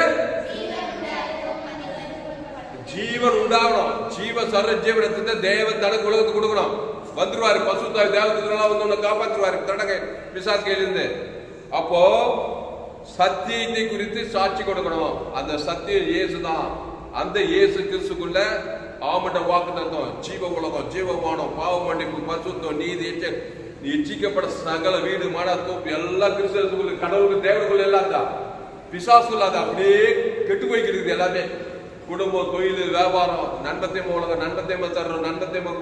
ஜீவன் உண்டாகணும். ஜீவ சர்ற ஜீவனத்தை தேவன் தனக்கு உலகத்துக்கு கொடுக்கணும். வந்துருவாரு பசுத்தாய் தேவதூதரெல்லாம் வந்து உன்னை காப்பாற்றுவாரு தடங்க பிசாசு கையிலிருந்து. அப்போ சத்தியத்தை குறித்து சாட்சி கொடுக்கணும். அந்த சத்தியம் இயேசுதான். அந்த இயேசு கிறிஸ்துக்குள்ள ஆமட்ட வாக்கு தத்துவம், ஜீவ உலகம், ஜீவமானம், பாவ மன்னிப்பு, பசுத்தம், நீதி, இச்சிக்கப்பட்ட சகல வீடு, மாட, தோப்பு எல்லாம் கிறிஸ்துக்குள்ள, கடவுளுக்கு, தேவனுக்குள்ள எல்லாம் தான். பிசாசுக்குள்ள அது அப்படியே கெட்டு போய்க்கு இருக்குது. எல்லாமே குடும்பம், தொழில், வியாபாரம், நண்பத்தைம உலகம், நண்பத்தைம தர்றோம், நண்பத்தைம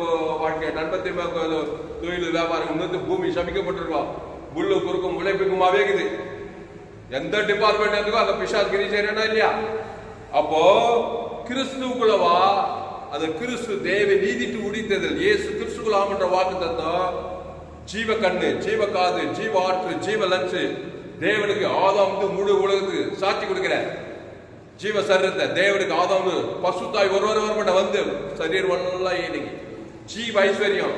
வாழ்க்கை, நண்பத்தைம தொழில், வியாபாரம், இன்னொரு பூமி சபிக்கப்பட்டிருக்கோம். புல்லு குறுக்கும் உழைப்புக்குமாவே இருக்குது. எந்த டிபார்ட்மெண்ட் இருக்கோ அந்த பிசாசு கிரி செய்யறா இல்லையா? அப்போ கிறிஸ்துக்குள்ளவா, அது கிறிஸ்து தேவ நீதிட்டு உடித்ததில் இயேசு கிறிஸ்துக்குள்ள ஆமன்ற வாக்கு தத்தம், ஜீவ கண்ணு, ஜீவ காது, ஜீவ ஆற்று, ஜீவ லன்சு. தேவனுக்கு ஆதாம் முழு உலகத்துக்கு சாட்சி கொடுக்கிற ஜீவ சரீரத்தை தேவனுக்கு ஆதாம் பசுத்தாய் ஒருவர் வரப்பட்ட வந்து சரீரம் எல்லாம் இன்னைக்கு ஜீவ ஐஸ்வர்யம்.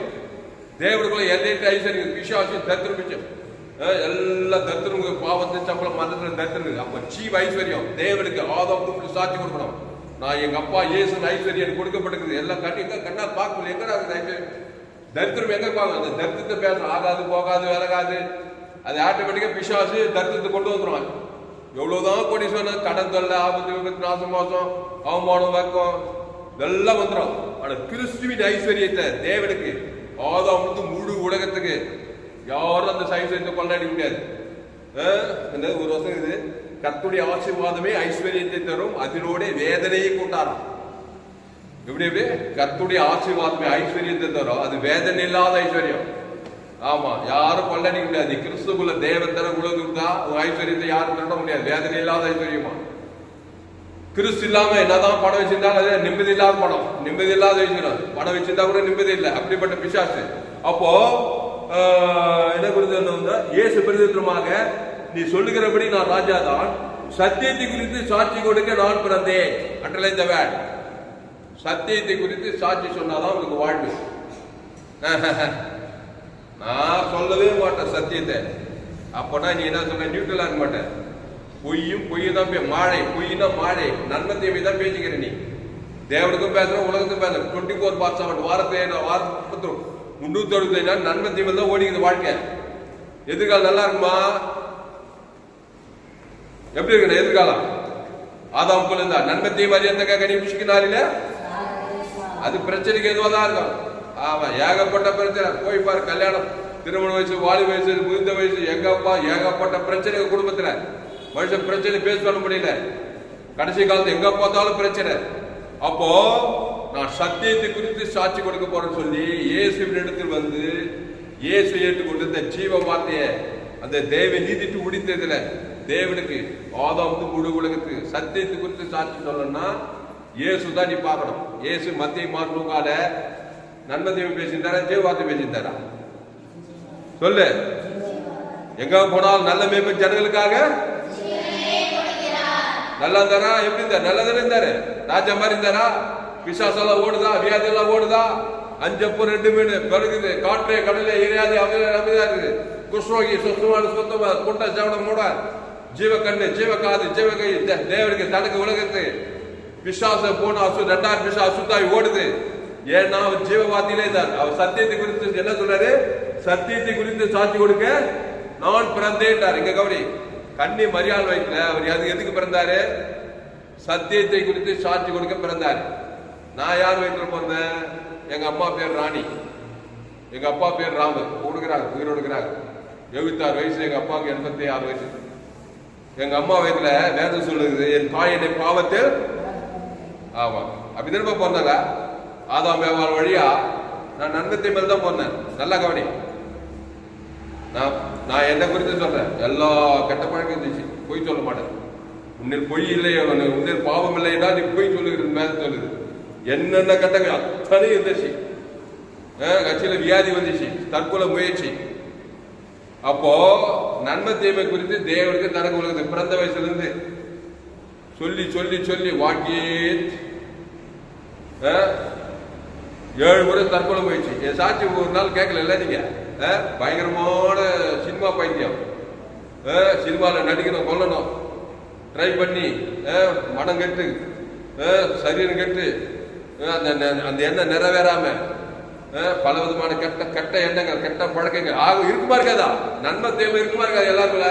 தேவனுக்குள்ள எல்லையற்ற ஐஸ்வர்யம். பிசாசு தத்திரமிச்சம் எல்லா தத்திரங்க பாவத்தின் சம்பளம் மரணத்துல தத்திரங்க. அப்ப ஜீவ ஐஸ்வர்யம் தேவனுக்கு ஆதாம் சாட்சி கொடுக்கணும். நான் எங்க அப்பா இயேசு ஐஸ்வர்யம் கொடுக்கப்பட்டிருக்குது. எல்லாம் கண்ணா பார்க்கல. எங்கடா ஐஸ்வர்யம்? தரித்திரம் எங்க பார்க்க? அந்த தரித்திரத்தை பேச ஆகாது, போகாது, விலகாது. அது ஆட்டோமேட்டிக்கா பிசாசு தரித்திரத்தை கொண்டு வந்துருவாங்க. எவ்வளவுதான் கோடீஸ்வரன், கடன் தொல்லை, ஆபத்து, விபத்து, நாசம், மோசம், அவமானம், வெக்கம் இதெல்லாம் வந்துடும். ஆனா கிறிஸ்துவின் ஐஸ்வர்யத்தை தேவனுக்கு ஆதாம் முழு உலகத்துக்கு யாரும் அந்த ஐஸ்வர்யத்தை கொண்டாடி முடியாது. ஒரு வருஷம் இது கர்த்தருடைய ஆசீர்வாதமே ஐஸ்வர்யத்தை தரும், அதனோட வேதனையை கூட்டாராம். எப்படி எப்படி? கர்த்தருடைய ஆசீர்வாதமே ஐஸ்வர்யத்தை தரும், அது வேதனை இல்லாத ஐஸ்வர்யம். ஆமா, யாரும் கொண்டாடிக்க முடியாது. கிறிஸ்துக்குள்ள தேவன் தர உலகம் தான் ஐஸ்வர்யத்தை யாரும் திருட முடியாது. வேதனை இல்லாத ஐஸ்வர்யமா. கிறிஸ்து இல்லாம என்னதான் பணம் வச்சிருந்தாலும் அது நிம்மதி இல்லாத பணம், நிம்மதி இல்லாத ஐஸ்வர்யம். பணம் வச்சிருந்தா கூட நிம்மதி இல்லை. அப்படிப்பட்ட பிசாசு. அப்போ என்ன குறித்து இயேசு பிரதித்திரமாக, நீ சொல்லுகிறபடி நான் ராஜா தான். சத்தியத்தை குறித்து சாட்சி கொடுக்க நான் பிறந்தேன். அண்டர்லைன் தி வேர்ட். சத்தியத்தை குறித்து சாட்சி சொன்னாதான் உங்களுக்கு வாழ்வு. நான் சொல்லவே மாட்டேன் சத்தியத்தை. அப்பனா நீ என்ன சொல்ற? நியூட்ரலா இருக்க மாட்டேன். பொய்யும் பொய்யும் தான் மாழை, பொய்னா மாழை, நன்மத்தையுமே தான் பேசிக்கிற நீ. தேவனுக்கும் பேசுறோம், உலகத்துக்கும் பேசுறோம். 24/7 வாரத்தை 365 நாள் நன்மை தீமை தான் ஓடிக்குது வாழ்க்கை. எதிர்காலம் நல்லா இருக்குமா? எப்படி இருக்கு எதிர்காலம்? ஆதாம் போல இருந்தா நன்மை தீமை அறியத்தக்க கனி புசிக்கினாரில அது பிரச்சனைக்கு எதுவாதான் இருக்கும். ஆமா, ஏகப்பட்ட பிரச்சனை. போய் பாரு, கல்யாணம், திருமண வயசு, வாலி வயசு, முதிர்ந்த வயசு, எங்கப்பா ஏகப்பட்ட பிரச்சனை குடும்பத்துல. மனுஷன் பிரச்சனை பேச சொல்ல முடியல. கடைசி காலத்து எங்க பார்த்தாலும் பிரச்சனை. அப்போ நான் சத்தியத்தை குறித்து சாட்சி கொடுக்க போறேன்னு சொல்லி இயேசுவின் இடத்தில் வந்து இயேசு ஏற்றுக்கொண்டு இந்த ஜீவ வார்த்தையை அந்த தேவ நீதிட்டு முடித்ததுல தேவனுக்கு ஆதாமுக்கு முழு உலகத்துக்கு சத்தியத்தை குறித்து சாட்சி சொல்லணும்னா இயேசு தான் நீ பார்க்கணும். இயேசு மத்திய மார்க்கால நன்மை தீமை பேசியிருந்தாரா, ஜீவ வார்த்தை பேசியிருந்தாரா? சொல்லு. எங்க போனாலும் நல்ல மேம்பு ஜனங்களுக்காக நல்லா இருந்தாரா? எப்படி இருந்தார்? நல்லதானே இருந்தாரு. ராஜா மாதிரி இருந்தாரா? பிசாசெல்லாம் ஓடுதா? வியாதி எல்லாம் ஓடுதா? 5 அப்பம் 2 மீன் பெருகுது. காற்றே கடலே இறையாது அமைதியா இருக்குது. குஷ்ரோகி சொத்தமான சொத்தமா குண்ட ஜவன மூட ஜீவ கண்ணு ஜீவ காது ஜீவ கை தேவனுக்கு தனக்கு உலகத்து பிசாச போன 2000 பிசாசு அசுத்தாய் ஓடுது. ஏன்னா அவர் ஜீவவாதியிலே தான். அவர் சத்தியத்தை குறித்து என்ன சொல்றாரு? சத்தியத்தை குறித்து சாட்சி கொடுக்க நான் பிறந்தேன்டார். இங்க கவனி, கன்னி மரியாள் வயிற்றுல அவர் எதுக்கு பிறந்தாரு? சத்தியத்தை குறித்து சாட்சி கொடுக்க பிறந்தாரு. நான் யார் வயிற்றுல பிறந்தேன்? எங்க அம்மா பேர் ராணி, எங்க அப்பா பேர் ராமு. கொடுக்குறாங்க, உயிரோடுக்கிறாங்க. 76 வயசு, எங்க அப்பாவுக்கு 86 வயசு. எங்க அம்மா வயிற்றுல வேதம் சொல்லுது, என் தாய் என்னை பாவத்தில். ஆமா, அப்படிதான் பிறந்தாங்க. ஆதாம் ஏவாள் வழியா நான் நன்மத்தை மேல் தான் போனேன். நல்லா கவனி, நான் என்ன குறித்து சொல்றேன். எல்லா கெட்ட பழக்கம் இருந்துச்சு. பொய் சொல்ல மாட்டேன். உன்னில் பொய் இல்லை, உன்னில் பாவம் இல்லைன்னா நீ பொய் சொல்லுகிறது மேல சொல்லுது. என்னென்ன கெட்ட அத்தனை இருந்துச்சு. கட்சியில வியாதி வந்துச்சு, தற்கொலை முயற்சி. அப்போ நன்மை தீமை குறித்து தேவனுக்கு தனக்கு உலகத்து பிறந்த வயசுல இருந்து சொல்லி சொல்லி சொல்லி வாக்கியே 7 முறை தற்கொலை முயற்சி. என் சாட்சி ஒரு நாள் கேட்கல நீங்க. பயங்கரமான சினிமா பைத்தியம். சினிமாவில் நடிக்கணும், கொல்லணும் ட்ரை பண்ணி மனம் கெட்டு சரீரம் கெட்டு அந்த எண்ணம் நிறைவேறாம பல விதமான கெட்ட எண்ணங்கள் கெட்ட பழக்கங்கள் இருக்குமா இருக்காதா? நன்மை தேவை இருக்குமா இருக்காது? எல்லாருக்குள்ள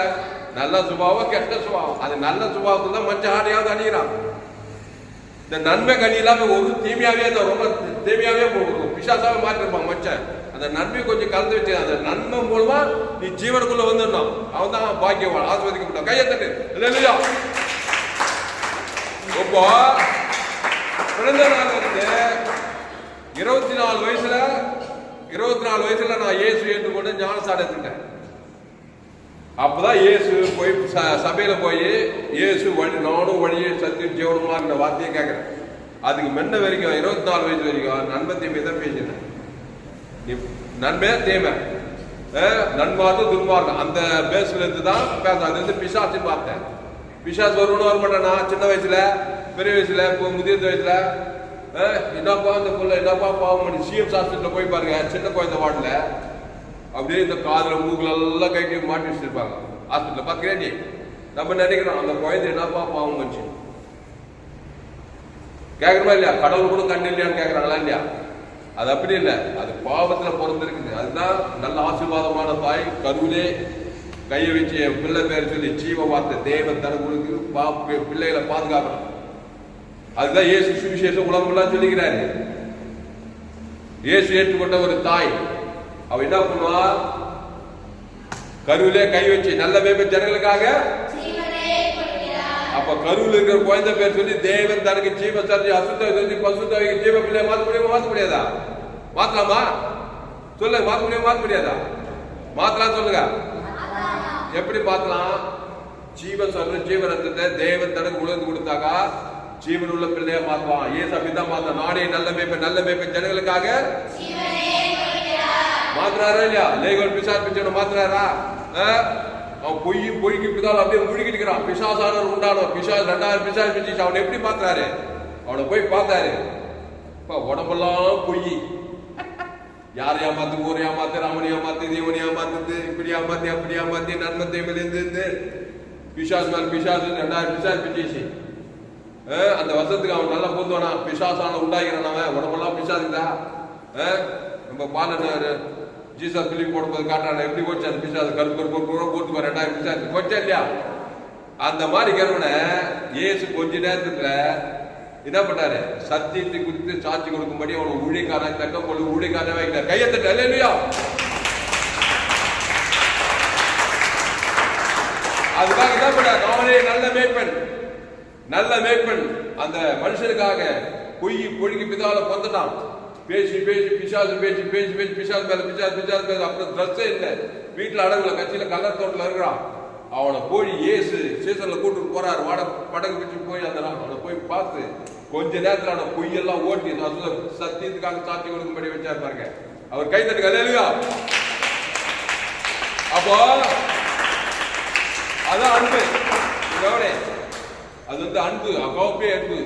நல்ல சுபாவம் கெட்ட சுபாவம். அது நல்ல சுபாவத்துல தான் மஞ்சள் ஆடையாவது அணிகிறான். இந்த நன்மை கனி இல்லாம ஒரு தீமையாவே ரொம்ப தீமையாவே பிசாசாவே மாற்றிருப்பான் மச்சன். அந்த நன்மை கொஞ்சம் கலந்து வச்சு அந்த நன்மை மூலமா நீ ஜீவனுக்குள்ள வந்துடணும். அவன் தான் பாக்கியவான், ஆஸ்வதிக்கப்பட்டான். கையை தட்டு இல்லையா? இப்போ பிறந்த நாள் வந்து 24 வயசுல நான் இயேசு ஏற்றுக்கொண்டு ஞானசாரம் எடுத்துட்டேன். அப்பதான் இயேசு போய் சபையில போய் இயேசு வழி, நானும் வழியே சத்தியம் ஜீவனமா இந்த வார்த்தையை கேட்கிறேன். அதுக்கு முன்ன வரைக்கும் 24 வயசு வரைக்கும் நன்மை தீமை தான் பேசினேன். நன்மை தீமை, நன்மார்க்கம் துன்மார்க்கம் அந்த பேஸ்ல இருந்து தான் பேச. அது வந்து பிசாசின் வார்த்தை. பிசாசு வருவனும் வர மாட்டேன். நான் சின்ன வயசுல, பெரிய வயசுல, இப்போ முதிர்ந்த வயசுல என்னப்பா இந்த புள்ள என்னப்பா பாவம் பண்ணி சிஎம் ஹாஸ்பிட்டல் போய் பாருங்க. சின்ன குழந்தை வார்டுல அப்படியே இந்த காதுல மூக்குல எல்லாம் கட்டி மாட்டி வச்சிருப்பாங்க ஹாஸ்பிட்டல். பாத்துக்கிறேன் நீ நம்ம நினைக்கிறோம் அந்த குழந்தை என்னப்பா பாவம் பண்ணிச்சு கேட்கறமா இல்லையா? கடவுள் கூட கண்ணு இல்லையான்னு கேட்கறாங்களா இல்லையா? அது அப்படி இல்லை, அது பாவத்துல பிறந்திருக்குது. அதுதான் நல்ல ஆசீர்வாதமான தாய் கருவிலே கையை வச்சு என் பிள்ளை பேர் சொல்லி ஜீவ வார்த்தை தேவன் தனக்கு பிள்ளைகளை பாதுகாக்கணும். அதுதான் இயேசு சுவிசேஷம் உலகம்லாம் சொல்லிக்கிறாரு. இயேசு ஏற்றுக்கொண்ட ஒரு தாய் அவ என்ன பண்ணுவா? கருவிலே கை வச்சு நல்ல மேம்பட்ட ஜனங்களுக்காக. அப்ப கருவில் இருக்கிற குழந்தை பேர் சொல்லி தேவன் தனக்கு ஜீவ சர்ஜி அசுத்த பசுத்த ஜீவ பிள்ளை மாற்ற முடியுமா? மாற்ற முடியாதா? மாத்தலாமா? சொல்லுங்க, மாற்ற முடியுமா? மாற்ற முடியாதா? மாத்தலாம் சொல்லுங்க. எப்படி மாத்தலாம்? ஜீவன் சொல்ற ஜீவரத்தை தேவன் தனக்கு உணர்ந்து கொடுத்தாக்கா ஜீவன் உள்ள பிள்ளைய மாத்தலாம். ஏசு அப்படிதான் மாத்த. நாடே நல்ல மேய்ப்பன் ஜனங்களுக்காக மாத்துறாரா இல்லையா? லேகோல் பிசாசு மாத்துறாரா? அவன் பொய்க்கு பிதால் அப்படியே முழுகிட்டு இருக்கிறான். பிசாசானவர் உண்டானவர். பிசாஸ் 2000 பிசாசு பிடிச்சு அவனை எப்படி மாத்துறாரு? அவனை போய் பார்த்தாரு. உடம்பெல்லாம் பொய். யார் ஏமாத்து, ஊர் ஏமாத்து, ராமன் ஏமாத்து, தேவன் ஏமாத்துது, இப்படி ஏமாத்தி அப்படி ஏமாத்தி நன்மை தீமையிலிருந்து பிசாசு மேல் பிசாசு 2000 பிசாசு பிடிச்சு அந்த வசத்துக்கு அவன் நல்லா போதுவானா, பிசாசான உண்டாகிறான், அவன் உடம்பெல்லாம் பிசாசுதா. நம்ம பாலனர் ஜீசஸ் பிலிப் போடும்போது காட்டுறான் எப்படி போச்சு அந்த பிசாசு, கருப்பு போட்டு 2000 பிசாசு போச்சா இல்லையா? அந்த மாதிரி கருவனை இயேசு கொஞ்ச நேரத்துல என்ன பண்ணாரு, சத்தியத்தை குறித்து சாட்சி கொடுக்கும்படி அவனை ஊழியக்காரன் தக்க போல ஊழியக்காரன் வைக்கிறார். கையத்தட்டு அல்லேலூயா. அதுக்காக என்ன பண்ணார், அவனே நல்ல மேய்ப்பன், நல்ல மேய்ப்பன் அந்த மனுஷனுக்காக பொய் பொழிக்கு பிதால கொண்டுட்டான். பேசி பேசி பிசாசு பேசி பேசி பேசி பிசாசு மேல பிசாசு பிசாசு மேல. அப்புறம் ட்ரெஸ்ஸே இல்லை, வீட்டுல அடகுல கட்சியில கல்லர் தோட்டத்துல இருக்கிறான். அவனை போய் இயேசு சீசன்ல கூட்டு போறாரு, படகு பிடிச்சு போய் அந்த அவனை போய் பார்த்து கொஞ்ச நேரத்துல அவனை பொய்யெல்லாம் ஓட்டி சத்தியத்துக்காக சாத்தி கொடுக்கும்படி வச்சாரு பாருங்க. அவர் கை தட்டுங்க அல்லேலூயா. அப்போ அதான் அன்பு, அது வந்து அன்பு, அகாப்பே அன்பு.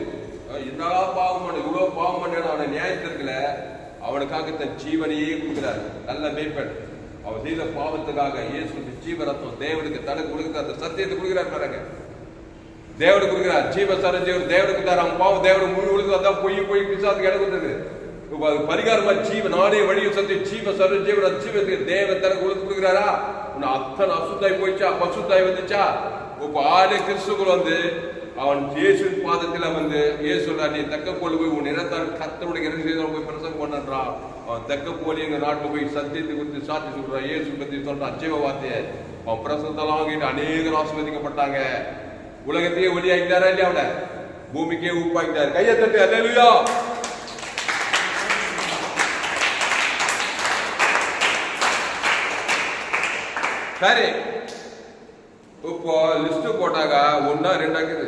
என்னடா பாவம் பண்ண, இவ்வளவு பாவம் பண்ண அவனை நியாயத்திற்குல அவனுக்காக தன் ஜீவனையே கொடுக்கிறார். நல்ல மேய்ப்பன் அவன் செய்த பாவத்துக்காக இயேசு ஜீவரத்தம் தேவனுக்கு தனக்கு கொடுக்குற அந்த சத்தியத்தை கொடுக்கிறார் பாருங்க. தேவனுக்கு கொடுக்கிறார் ஜீவ சரஞ்சீவன் தேவனுக்கு தார். அவன் பாவம் தேவனுக்கு முழு கொடுத்து அதான் பொய் பிசாசுக்கு இடம் கொடுத்தது. பரிகாரமா ஜீவ நானே வழியும் சத்தியம் ஜீவ சரஞ்சீவன் ஜீவத்துக்கு தேவன் தனக்கு கொடுக்குறாரா? உன்னை அத்தனை அசுத்தாய் போயிச்சா, பசுத்தாய் வந்துச்சா? இப்ப ஆளு கிறிஸ்துக்குள் வந்து அவன் இயேசுவின் பாதத்துல வந்து இயேசு சொல்றான், நீ தக்க போல போய் உன் நிறத்தான் கர்த்தருடைய போய் பிரசங்கம் பண்ணான். அவன் தக்க போலி எங்க நாட்டுல போய் சத்தியத்தை குறித்து சாட்சி சொல்றான், இயேசு பத்தி சொல்றான் ஜீவ வார்த்தைய. அவன் பிரசங்கத்தெல்லாம் வாங்கிட்டு அநேகர் ஆசீர்வதிக்கப்பட்டாங்க. உலகத்தையே ஒளியாக்கிட்டாரா இல்லையா? அவனை பூமிக்கே உப்பாக்கிட்டாரு. கையை தட்டு அல்லேலூயா. சரி, இப்போ லிஸ்ட் போட்டாங்க 1 2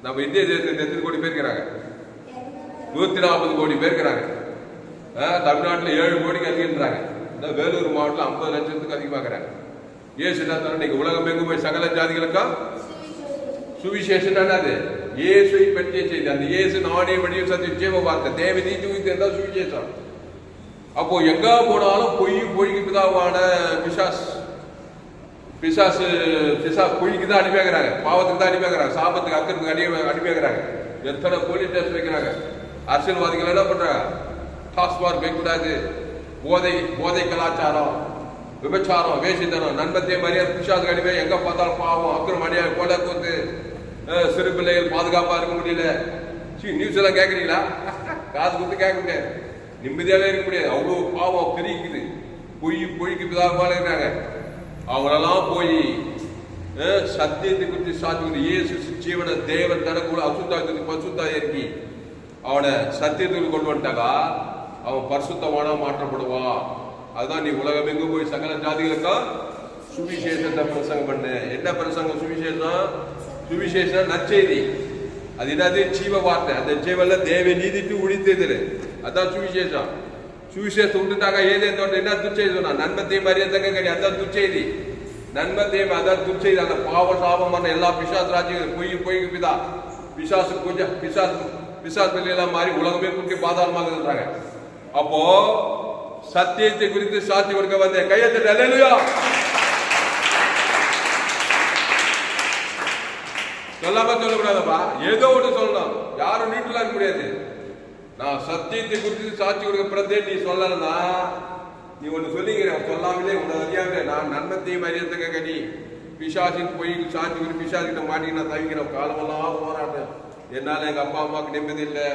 நம்ம இந்திய தேசத்தில் எத்தனை கோடி பேர் இருக்கிறாங்க? 140 கோடி பேர் இருக்கிறாங்க. தமிழ்நாட்டில் 7 கோடிக்கு அதிகன்றாங்க. வேலூர் மாவட்டத்தில் 50 லட்சத்துக்கு அதிகமாக்குறாங்க. ஏசு என்ன, நீங்க உலகம் எங்கும் போய் சகல ஜாதிகளுக்கும் சுவிசேஷம் என்னது? இயேசுவை பற்றிய செய்தி. அந்த இயேசு நானே வடிவம் சத்தியம் ஜீவ வார்த்தை தேவ நீதி உயிர்த்தா சுவிசேஷம். அப்போ எங்க போனாலும் பொய்க்கு பிதாவான பிசாசு பொய்க்கு தான் அனுப்பியாகிறாங்க, பாவத்துக்கு தான் அனுப்பியாகிறாங்க, சாபத்துக்கு அக்கறதுக்கு அனுப்பியாகிறாங்க. எத்தனை போலீஸ் ஸ்டேஷன் வைக்கிறாங்க. அரசியல்வாதிகள் என்ன பண்றாங்க? டாஸ்மாக் வைக்கக்கூடாது, போதை கலாச்சாரம், விபச்சாரம், வேசித்தனம், நண்பத்தே மரியாதை பிசாசுக்கு அனுப்பி எங்க பார்த்தாலும் பாவம், அக்கிரம் அடியாக கொலை கூத்து, சிறு பிள்ளைகள் பாதுகாப்பா இருக்க முடியல. நியூஸ் எல்லாம் கேட்கறீங்களா? காசு கொடுத்து கேட்க முடியாது, நிம்மதியாவே இருக்க முடியாது. அவ்வளவு பாவம் பிரிக்குது. பொய்க்கு பிதாவால இருக்காங்க. அவங்களெல்லாம் போய் சத்தியத்தை குறித்து சாட்சி இயேசு ஜீவன தேவன் தனக்குள்ள அசுத்தாயத்துக்கு பசுத்தாய் இருக்கி அவனை சத்தியத்துக்கு கொண்டு வந்துட்டாக்கா அவன் பரிசுத்தவானா மாற்றப்படுவான். அதுதான் நீ உலகம் எங்கும் போய் சகல ஜாதிகளுக்கும் சுவிசேஷத்தை பிரசங்கம் பண்ணு. என்ன பிரசங்கம்? சுவிசேஷம் நற்செய்தி. அது என்னது? ஜீவ வார்த்தை. அந்த ஜீவன்ல தேவ நீதிட்டு உழித்தது, அதான் சுவிசேஷம். சுவிசேஷத்தை விட்டுட்டாங்க ஏதே தோட்டம் என்ன துச்செய்தி சொன்னா? நன்மத்தையும் மரியாதைங்க கிடையாது, அதான் துச்செய்தி. நன்மத்தையும் அதான் துச்செய்தி. அந்த பாவ சாபம் பண்ண எல்லா பிசாசு ராஜ்யம் பொய்க்கு பிதா பிசாசு கொஞ்சம் பிசாசு எல்லாம் மாறி உலகமே குட்டி பாதாளமாக இருந்தாங்க. அப்போ சத்தியத்தை குறித்து சாட்சி கொடுக்க வந்த கையெழுத்து அல்லேலூயா. சொல்லாம சொல்லக்கூடாதப்பா, ஏதோ ஒன்று சொல்லணும். யாரும் நீட்டுலாம் இருக்க முடியாது. நான் சத்தியத்தை குறித்து சாட்சி கொடுக்க பிறந்தே நீ சொல்லலன்னா நீ ஒன்று சொல்லிக்கிற சொல்லாமலே உன்னை அறியாமலே நான் நன்மத்தையும் அறியத்தக்க கனி பிசாசின் போய் சாட்சி கொடுத்து பிசாசிட்ட மாட்டி நான் தவிக்கிறேன். காலமெல்லாம் போராட்டேன். என்னால எங்க அப்பா அம்மாவுக்கு நிம்மதி இல்லை,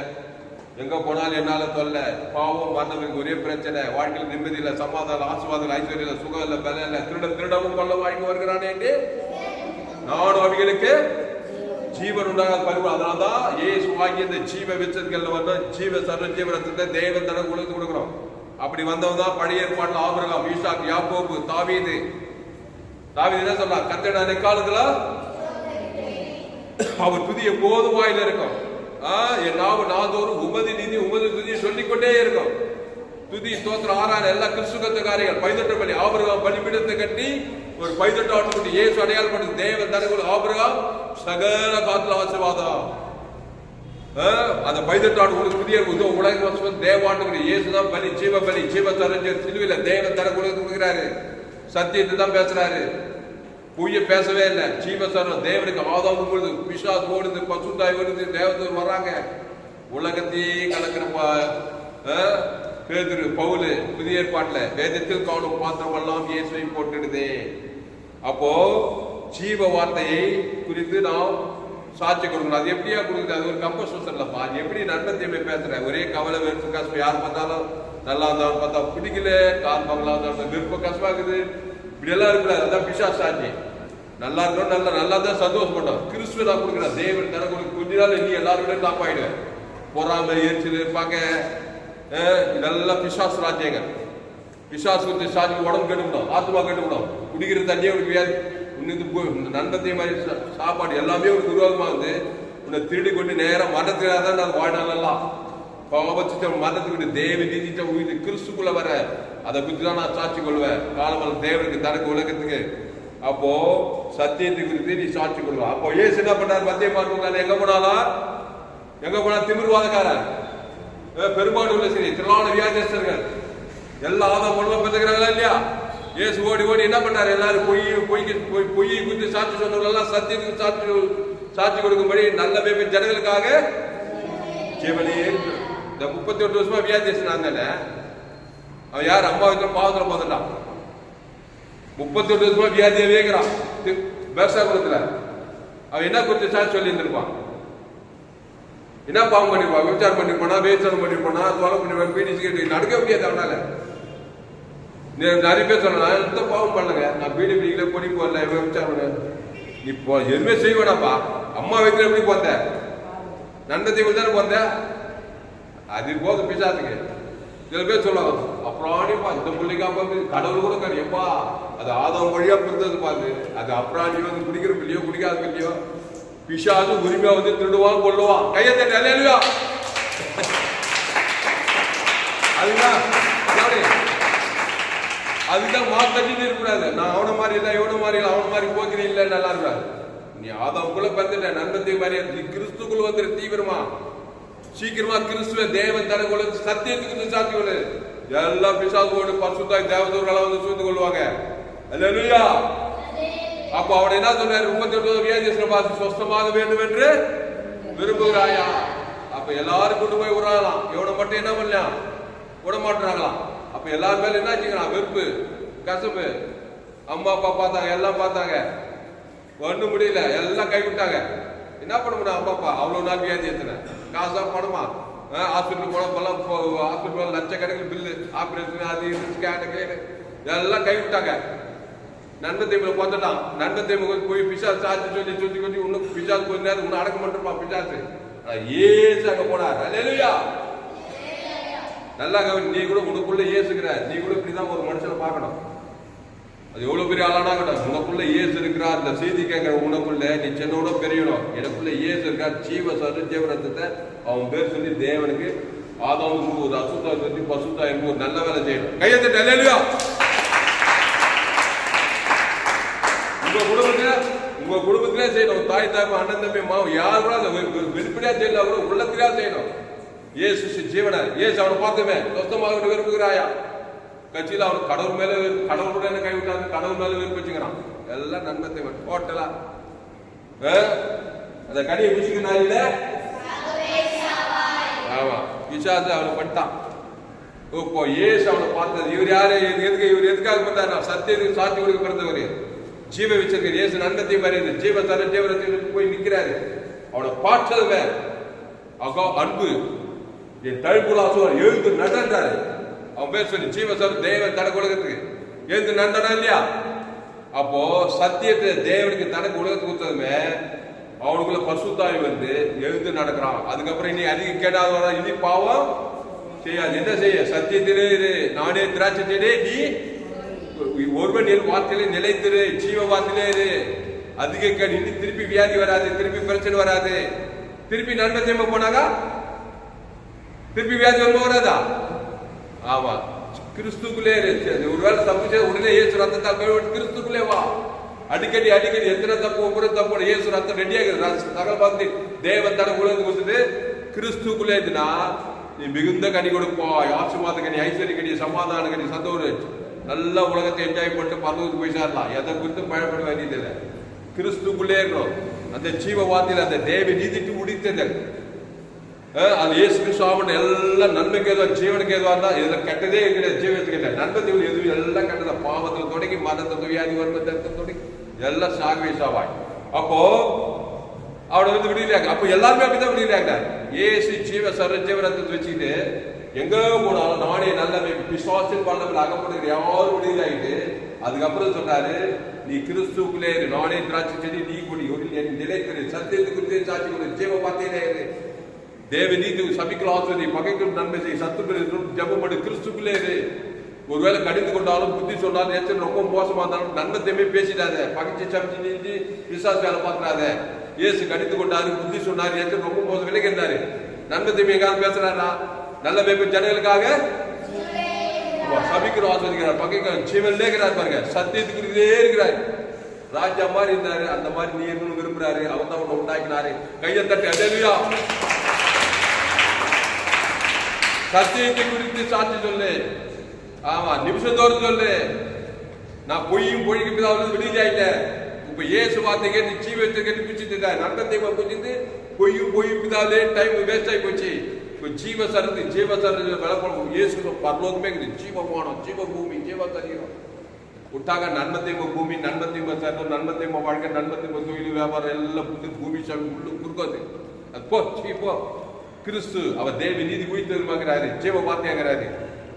எங்க போனாலும் என்னால தொல்லை, பாவம் மரணத்துக்கு ஒரே பிரச்சனை, வாழ்க்கையில் நிம்மதி இல்லை, சமாதானம் ஆசீர்வாதம் ஐஸ்வர்யம் இல்லை, சுகம் இல்லை, பலம் இல்லை, திருடவும் கொள்ள வாங்கி வருகிறானே என்று நானும் அவைகளுக்கு ஜீவன் உண்டாக பருவம். அதனால்தான் ஏசு வாங்கி இந்த ஜீவ விச்சத்துக்கள்ல வந்தோம். ஜீவ சர்வ ஜீவனத்தை தேவன் தனக்கு உலகத்து கொடுக்குறோம். அப்படி வந்தவன் தான் பழைய ஏற்பாட்டில் ஆபிரகாம், ஈசாக், யாக்கோபு, தாவீது என்ன சொல்றா? கர்த்தருடைய அன்னைக்காலத்துல அவர் துதி எப்போதும் வாயில இருக்கும். என் நாவு நாதோறும் உமது நீதி உமது துதி சொல்லிக்கொண்டே இருக்கும். துதி ஸ்தோத்திரம் ஆறான எல்லா கிறிஸ்துவ காரியங்கள். பைதொட்ட பலி ஆபிரகாம் பலிபீடத்தை கட்டி ஒரு பைதொட்ட ஆட்டு இயேசு அடையாளப்படுது. தேவன் தனக்கு ஆபிரகாம் சகல காத்துல ஆசீர்வாதம். அந்த பைதொட்டாடு ஒரு புதிய உலக தேவாண்டு இயேசுதான் பலி, ஜீவ சரஞ்சர் சிலுவையில தேவன் தனக்கு உலகத்துக்கு கொடுக்கிறாரு. சத்தியத்தை தான் பேசுறாரு. பொய்ய பேசவே இல்லை. ஜீவசரம் தேவனுக்கு ஆதாரம் கொடுது, பிசாசு ஓடுது, பசுத்தாய் வருது, தேவதூர் வர்றாங்க. உலகத்தையே கலக்கிறப்பா பேதுரு பவுலு புதிய ஏற்பாட்டுல வேதத்தில் காணும் பாத்திரம் எல்லாம் இயேசுவை போட்டுடுதே. அப்போ ஜீவ வார்த்தையை குறித்து நாம் சாட்சி கொடுக்கணும். அது எப்படியா கொடுக்குது? அது ஒரு கம்பஸ் இல்லப்பா. அது எப்படி நன்மை பேசுற? ஒரே கவலை, வெறுப்பு, கஷ்டம். யார் பார்த்தாலும் நல்லா இருந்தாலும் பார்த்தா பிடிக்கல, கால் பங்களா இருந்தாலும் வெறுப்பு, கஷ்டமாக்குது, இப்படி எல்லாம் இருக்கக்கூடாது. அதுதான் பிசாசு சாட்சி. நல்லா இருக்கணும், நல்லா தான் சந்தோஷப்பட்டோம். கிறிஸ்துவ தான் கொடுக்குறா. தேவன் தனக்கு கொடுக்க கொஞ்ச நாள் நீ எல்லாருமே தாப்பாயிடுவேன். பொறாமை, எரிச்சல், பார்க்க இதெல்லாம் பிசாசு ராஜ்யங்க. பிசாசு கொடுத்து சாட்சி உடம்பு கெட்டுவிடும், ஆத்மா கெட்டுவிடும். குடிக்கிற தண்ணியே உனக்கு வியாதி, உனக்கு நண்பத்தை மாதிரி சாப்பாடு எல்லாமே உனக்கு விரோதமா வந்து உன்னை திருடி கொண்டு நேரம் மரணத்தில்தான் நான் வாழ்நாளெல்லாம் பாவச்சிட்ட மரணத்துக்கு தேவ நீதிட்ட உயிர் கிறிஸ்துக்குள்ள வர அதை குறித்து தான் நான் சாட்சி கொள்வேன். காலமல் தேவனுக்கு தனக்கு உலகத்துக்கு. அப்போ சத்தியத்தை குறித்து நீ சாட்சி கொள்வா. அப்போ ஏசு என்ன பண்ணார்? மத்திய மார்க்கம் எங்க போனா திமிர்வாதக்காரன், பெரும்பாடு உள்ள சரி திரளான வியாதியஸ்தர்கள் எல்லா ஆதாரம் ஒழுங்காக பெற்றுக்கிறாங்களா இல்லையா? ஏசு ஓடி என்ன பண்ணாரு? எல்லாரும் பொய்யை குறித்து சாட்சி சொன்னவர்கள் சத்தியத்துக்கு சாட்சி கொடுக்கும்படி நல்ல மேம்பை ஜனங்களுக்காக ஜீவனே. இந்த 38 வருஷமா வியாதியஸ்தன் இருந்தானே அவன் யார்? அம்மா வீட்டுல பாவத்துல போதுட்டான். 38 வருஷமா வியாதியை வேகிறான் பேசா குளத்துல. அவன் என்ன குறித்து சாட்சி சொல்லி இருந்திருப்பான்? என்ன பாவம் பண்ணிருப்பான்? விபச்சாரம் பண்ணிருப்பானா, வேச்சாரம் பண்ணிருப்பானா, தொலை பண்ணிருப்பான், பீடி சிகரெட் நடக்க முடியாது அவனால. நிறைய பேர் சொல்லலாம், எந்த பாவம் பண்ணலங்க, நான் பீடி பிடிக்கல, பொடி போடல, விபச்சாரம் பண்ண. இப்போ எதுவுமே செய்வேனாப்பா. அம்மா வீட்டுல எப்படி போந்த? நன்மத்தை தானே போந்த. அது போதும் பிசாசுக்கு. சில பேர் சொல்லுவாங்க, அப்புறாணிப்பா இந்த பிள்ளைக்காப்பா கடவுள் கூட கறியப்பா அது ஆதாரம் வழியா பிறந்தது பாரு. அது அப்புறாணி வந்து குடிக்கிற பிள்ளையோ குடிக்காத பிள்ளையோ பிசாசு உரிமையா வந்து திருடுவான், கொள்ளுவான். கையத்தை நிலையா அதுதான் மாத்தட்டின்னு இருக்கக்கூடாது. நான் அவனை மாதிரி இல்லை, இவனை மாதிரி இல்லை, அவனை மாதிரி போக்கிறேன் இல்லை, நல்லா இருக்காது. நீ ஆதாமுக்குள்ள பிறந்துட்ட, நன்மத்தை மாதிரி நீ கிறிஸ்துக்குள்ள வந்துரு. தீவிரமா சீக்கிரமா கிறிஸ்துவ தேவன் தனக்குள்ள சத்தியத்துக்கு சாத்தி கொள்ளு. எல்லா பிசாசோடு பரிசுத்தாய் தேவதூர்களா வந்து சூழ்ந்து கொள்வாங்க. அல்லேலூயா. அப்ப அவனை என்ன சொன்னாரு? 38 வியாதியஸ்தனை பார்த்து சொஸ்தமாக வேண்டும் என்று விரும்புகிறாயா? அப்ப எல்லாரும் கொண்டு போய் விடுறாங்களாம். இவனை மட்டும் என்ன பண்ணலாம்? விட மாட்டாங்களாம். அப்ப எல்லாரும் மேல என்ன வச்சுக்கிறான்? வெறுப்பு, கசப்பு. அம்மா அப்பா பார்த்தாங்க, எல்லாம் பார்த்தாங்க, ஒண்ணும் முடியல, எல்லாம் கைவிட்டாங்க. என்ன பண்ண முடியும்? அம்மா அப்பா அவ்வளவு நாள் வியாதியஸ்தனை காசா பணமா ஹாஸ்பிட்டல் போனப்பெல்லாம் ஹாஸ்பிட்டல் லட்சக்கணக்கில் பில்லு, ஆபரேஷன், அது ஸ்கேனு எல்லாம் கைவிட்டாங்க. நன்மத்தைமுல பார்த்துட்டான். நன்மத்தைமுக போய் பிசாசு சாட்சி சொல்லி இன்னும் பிசாசு கொஞ்ச நேரம் உன்னை அடக்க மாட்டேருப்பான் பிசாசு. ஏசு அங்க போனார். அல்லேலூயா. நல்லா கவனி. நீ கூட உனக்குள்ள ஏசுகிற, நீ கூட இப்படிதான் ஒரு மனுஷனை பார்க்கணும். அது எவ்வளவு பெரிய ஆளானாகட்டும், உனக்குள்ள ஏசு இருக்கிறார். இந்த செய்தி கேட்கிற உனக்குள்ள நீ சின்னோட பெரியணும். எனக்குள்ள ஏசு இருக்கார். ஜீவரத்தத்தை அவன் பேர் சொல்லி தேவனுக்கு ஆதாமுக்கு ஒரு அசுத்தா சொல்லி பசுத்தா என்று ஒரு நல்ல வேலை செய்யணும். கையெழுத்து. அல்லேலூயா. உங்க குடும்பத்திலே செய்யணும். தாய் தாய்மா, அண்ணன் தம்பி, மாவு யார் கூட வெளிப்படையா செய்யல, கூட உள்ளத்திலேயா செய்யணும். ஏசு ஜீவன ஏசு அவனை பார்த்துமே சொந்தமாக விரும்புகிறாயா? கட்சியில் அவன் கடவுள் மேல கடவுள் கூட என்ன கைவிட்டாங்க, கடவுள் மேல விருப்ப வச்சுக்கிறான். எல்லாம் நன்மத்தை டோட்டலா அந்த கனியை பிடிச்சிக்க நாயில. ஆமா, பிசாசு அவனை பண்ணிட்டான். இப்போ ஏசு அவனை பார்த்தது. இவர் யாரு? இவர் எதுக்காக பார்த்தாரு? சத்தியத்துக்கு சாட்சி கொடுக்க பிறந்தவர், ஜீவ வச்சிருக்காரு. ஏசு நன்மத்தை மாதிரி ஜீவ தர ஜீவரத்தில் போய் நிற்கிறாரு. அவனை பார்த்தது அகோ அன்பு என் தழுப்புலா சொல்ல எழுந்து நடந்தாரு. அவன் பேர் சொல்லி ஜீவசர் தேவன் தனக்கு உலகத்துக்கு எழுந்து நடந்தானா இல்லையா? அப்போ சத்தியத்தை தேவனுக்கு தனக்கு உலகத்துக்கு கொடுத்ததுமே அவனுக்குள்ள பசுத்தாய் வந்து எழுந்து நடக்கிறான். அதுக்கப்புறம் இனி அதிக கேட்டாத இனி பாவம் செய்யாது. என்ன செய்ய? சத்தியத்திலே இரு. நானே திராட்சை செடி, நீ ஒருவன் என் வார்த்தையிலே நிலைத்திரு. ஜீவ வார்த்தையிலே இரு. அதிக கேடு. இனி திருப்பி வியாதி வராது, திருப்பி பிரச்சனை வராது. திருப்பி நன்மை செய்ய போனாங்க திருப்பி வியாதி வருமா வராதா? ஆமா, கிறிஸ்துக்குள்ளே ஒருவேளை தப்பு செய்ய உடனே இயேசு ரத்தத்தால் கழுவிட்டு கிறிஸ்துக்குள்ளே வா. அடிக்கடி எத்தனை தப்பு இயேசு ரத்தம் ரெடியாக சகல பார்த்து தேவன் தன உலகத்துக்கு கொடுத்துட்டு கிறிஸ்துக்குள்ளே இருந்துனா நீ மிகுந்த கனி கொடுப்பா. ஆசீர்வாத கனி, ஐஸ்வர்ய கனி, சமாதான கனி, சந்தோஷம், நல்லா உலகத்தை என்ஜாய் பண்ணிட்டு பரலோகத்துக்கு போய் சேரலாம். எதை குறித்து பயப்பட வேண்டியதில்லை. கிறிஸ்துக்குள்ளே இருக்கணும். அந்த ஜீவ வார்த்தையில் அந்த தேவ நீதிக்கு உடித்தது அது இயேசு கிறிஸ்து எல்லாம் நன்மைக்கு ஏதோ ஜீவனுக்கு ஏதோ இருந்தா இதுல கெட்டதே கிடையாது. ஜீவத்துக்கு இல்லை, நன்மத்தில் எதுவும் எல்லாம் கெட்டதா. பாவத்தில் தொடங்கி மதத்தை வியாதி வருமத்தை தொடங்கி எல்லாம் சாகவே சாவாய். அப்போ அவனை வந்து விடுதலையாங்க. அப்போ எல்லாருமே அப்படிதான் விடுதலையாங்க. ஏசு ஜீவ ஜீவரத்தை வச்சுக்கிட்டு எங்க போனாலும் நானே நல்ல விசுவாசின் பண்ணவில் அகப்படுகிற யாரும் விடுதலையாகிட்டு அதுக்கப்புறம் சொன்னாரு, நீ கிறிஸ்துக்குள்ளே இரு, நானே திராட்சை செடி நீ கொடி ஒரு நிலைத்திரு, சத்தியத்தை குறித்து சாட்சி கொடு, ஜீவ பார்த்தேனே இரு, தேவ நீதி சபிக்கல் ஆசிரி பகைக்கும் நன்மை செய், சத்துக்கள் ஜபப்படு, கிறிஸ்துக்குள்ளே இரு. ஒருவேளை கடிந்து கொண்டாலும் புத்தி சொன்னாலும் நேற்று ரொம்ப மோசமா இருந்தாலும் நன்மத்தையுமே பேசிடாத, பகைச்சு சமைச்சு நீஞ்சி விசுவாச வேலை பார்க்கறாத. இயேசு கடிந்து கொண்டாரு, புத்தி சொன்னாரு, நேற்று ரொம்ப மோசம் விலைக்கு இருந்தாரு. நன்மத்தையுமே எங்காவது பேசுறாரா? நல்ல வேப்பு ஜனங்களுக்காக சபிக்கிறோம், ஆஸ்வதிக்கிறார், பகைக்கிறார், ஜீவன்லே இருக்கிறார். பாருங்க, சத்தியத்துக்குள்ளே இருக்கிறார். ராஜா மாதிரி இருந்தாரு, அந்த மாதிரி நீ இருக்கணும்னு விரும்புறாரு. அவர் தான் உன்னை உண்டாக்கினாரு. கையை தட்டி அல்லேலூயா. சத்தியத்தை குறித்து சாட்சி சொல்லு. ஆமா, நிமிஷத்தோடு சொல்லு. நான் பொய்யும் பொய்க்கு பிதாவிலிருந்து விடுதலை ஆயிட்டேன். இப்ப இயேசு வார்த்தை கேட்டு ஜீவத்தை கேட்டு பிடிச்சிட்டு நன்மத்தை பிடிச்சிட்டு பொய்யும் பொய்யும் பிதாவிலே டைம் வேஸ்ட் ஆகி போச்சு. இப்ப ஜீவ சரது விளப்பணும். இயேசு பரலோகமே இருக்குது. ஜீவமானம், ஜீவ பூமி, ஜீவ சரீரம் விட்டாங்க. நன்மத்தையும் பூமி, நன்மத்தையும் சரீரம், நன்மத்தையும் வாழ்க்கை, நன்மத்தையும் தொழில் வியாபாரம் எல்லாம் பூமி உள்ள குறுக்காது. அது போ கிறிஸ்து அவர் தேவி நீதி குறித்து ஜீவ வார்த்தையாகிறாரு.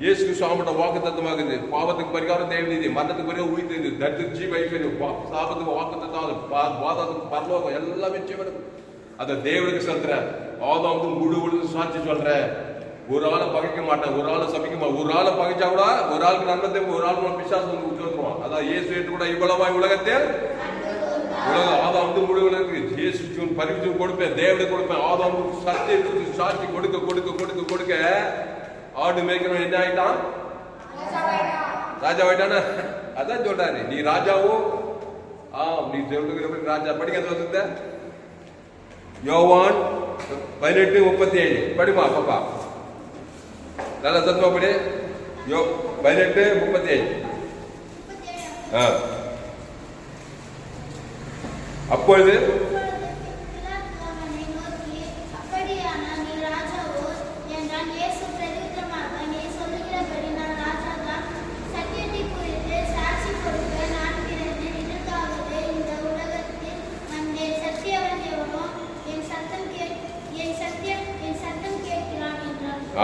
இயேசு கிறிஸ்து அவனோட வாக்கு தத்துவமாகுது. பாவத்துக்கு பரிகாரம் தேவ நீதி, மரணத்துக்கு பரிகாரம் உயிர்த்தது, தரித்திர ஜீவ ஐஸ்வர்யம், சாபத்துக்கு வாக்கு தத்துவம், வாதத்துக்கு பரலோகம் எல்லாமே ஜீவனுக்கு அதை தேவனுக்கு சொல்ற. ஆதாம் முழு சாட்சி சொல்ற. ஒரு ஆளை பகைக்க மாட்டேன், ஒரு ஆளை சபிக்க மாட்டேன். ஒரு ஆளை பகைச்சா கூட ஒரு ஆளுக்கு நன்மத்தை, ஒரு ஆள் பிசாசம் விட்டு வந்துருவான். அதான் இயேசு ஏற்று கூட இவ்வளவாய் உலகத்தில் ஆதாம் முழு உலகத்துக்கு இயேசு பரிவிச்சு கொடுப்பேன், தேவனுக்கு கொடுப்பேன். ஆதாம் சத்தியத்துக்கு சாட்சி கொடுக்க கொடுக்க கொடுக்க கொடுக்க ஆடு மேய்க்கிறவன் என்ன ஆயிட்டான்? ராஜா ஆயிட்டான. அதான் சொல்றாரு, நீ ராஜாவோ நீ தேவனுக்கு ராஜா. படிக்க வந்த யோவான் 18:37 படிமா பாப்பா, நல்ல சத்துவா படி. 18:37. அப்பொழுது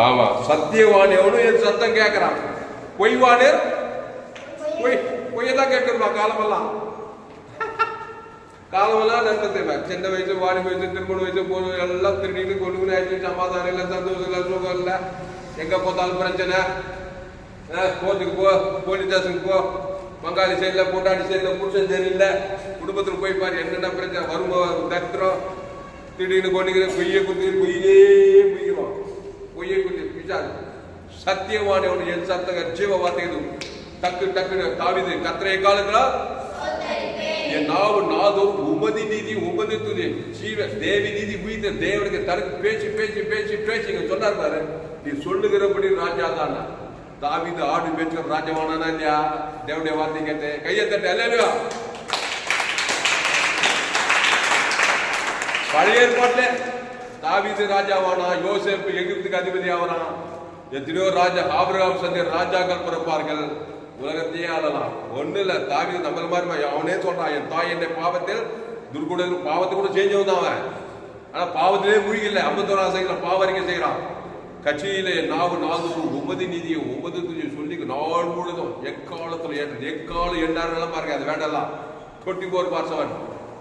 ஆமா, சத்தியவான் எவனும் என் சத்தம் கேட்கிறான். பொய்வானு பொய்யதான் கேட்டுருப்பான். காலமெல்லாம் நன்மை. சின்ன வயசு, வாடி வயசு, திருமண வயசு போது எல்லாம் திருடிட்டு கொண்டு ஆயிடுச்சு. சமாதானம் இல்லை, சந்தோஷம் இல்லை, சுகம் இல்லை. எங்க போத்தாலும் பிரச்சனை. கோர்ட்டுக்கு போ, போலீஸ் ஸ்டேஷனுக்கு போ, பங்காளி சரியில்லை, பொண்டாடி சரியில்லை, புருஷன் சரியில்லை, குடும்பத்தில் போய் பாரு என்னென்ன பிரச்சனை வரும். தரித்திரம் திடீர்னு கொண்டு பொய்யை கொடுத்து பொய்யே பொய்கிறோம். பொய்யை குறித்து பிசாசு. சத்தியமான என் சத்தங்க ஜீவ வார்த்தை டக்கு டக்கு தாவிது கத்திரைய காலங்களா என் நாவு நாதோம் உமதி நீதி உமதி துதி ஜீவ தேவி நீதி உயிர்த்த தேவனுக்கு தனக்கு பேச்சு பேச்சு பேச்சு பேச்சு சொன்னார் பாரு. நீ சொல்லுகிறபடி ராஜா தான். தாவிது ஆடு பேச்சு ராஜாவானா இல்லையா? தேவனுடைய வார்த்தை கேட்டு கையை தட்டு அல்லேலூயா. பழைய ஏற்பாட்டுல தாவீது ராஜாவானா, யோசேப்பு எகிப்துக்கு அதிபதி ஆவறான். எத்தனையோ ராஜா, ஆபிரகாம் சந்தை ராஜாக்கள் பிறப்பார்கள். உலகத்தையே ஆளலாம். ஒண்ணு இல்ல, தாவீது நம்மள மாதிரி அவனே சொல்றான், என் தாய் என்னை பாவத்தில் துர்குண பாவத்தை கூட செஞ்சவன் தான் அவன். ஆனா பாவத்திலே மூழ்கில்லை. 51 செய்யலாம், பாவரிக்கை செய்யறான். கட்சியில நாவு நாலு உமதி நீதியை உமது சொல்லி நாள் முழுதும் எக்காலத்துல எக்காலம் எண்ணாரெல்லாம் பாருங்க. அது வேண்டாம். 24/7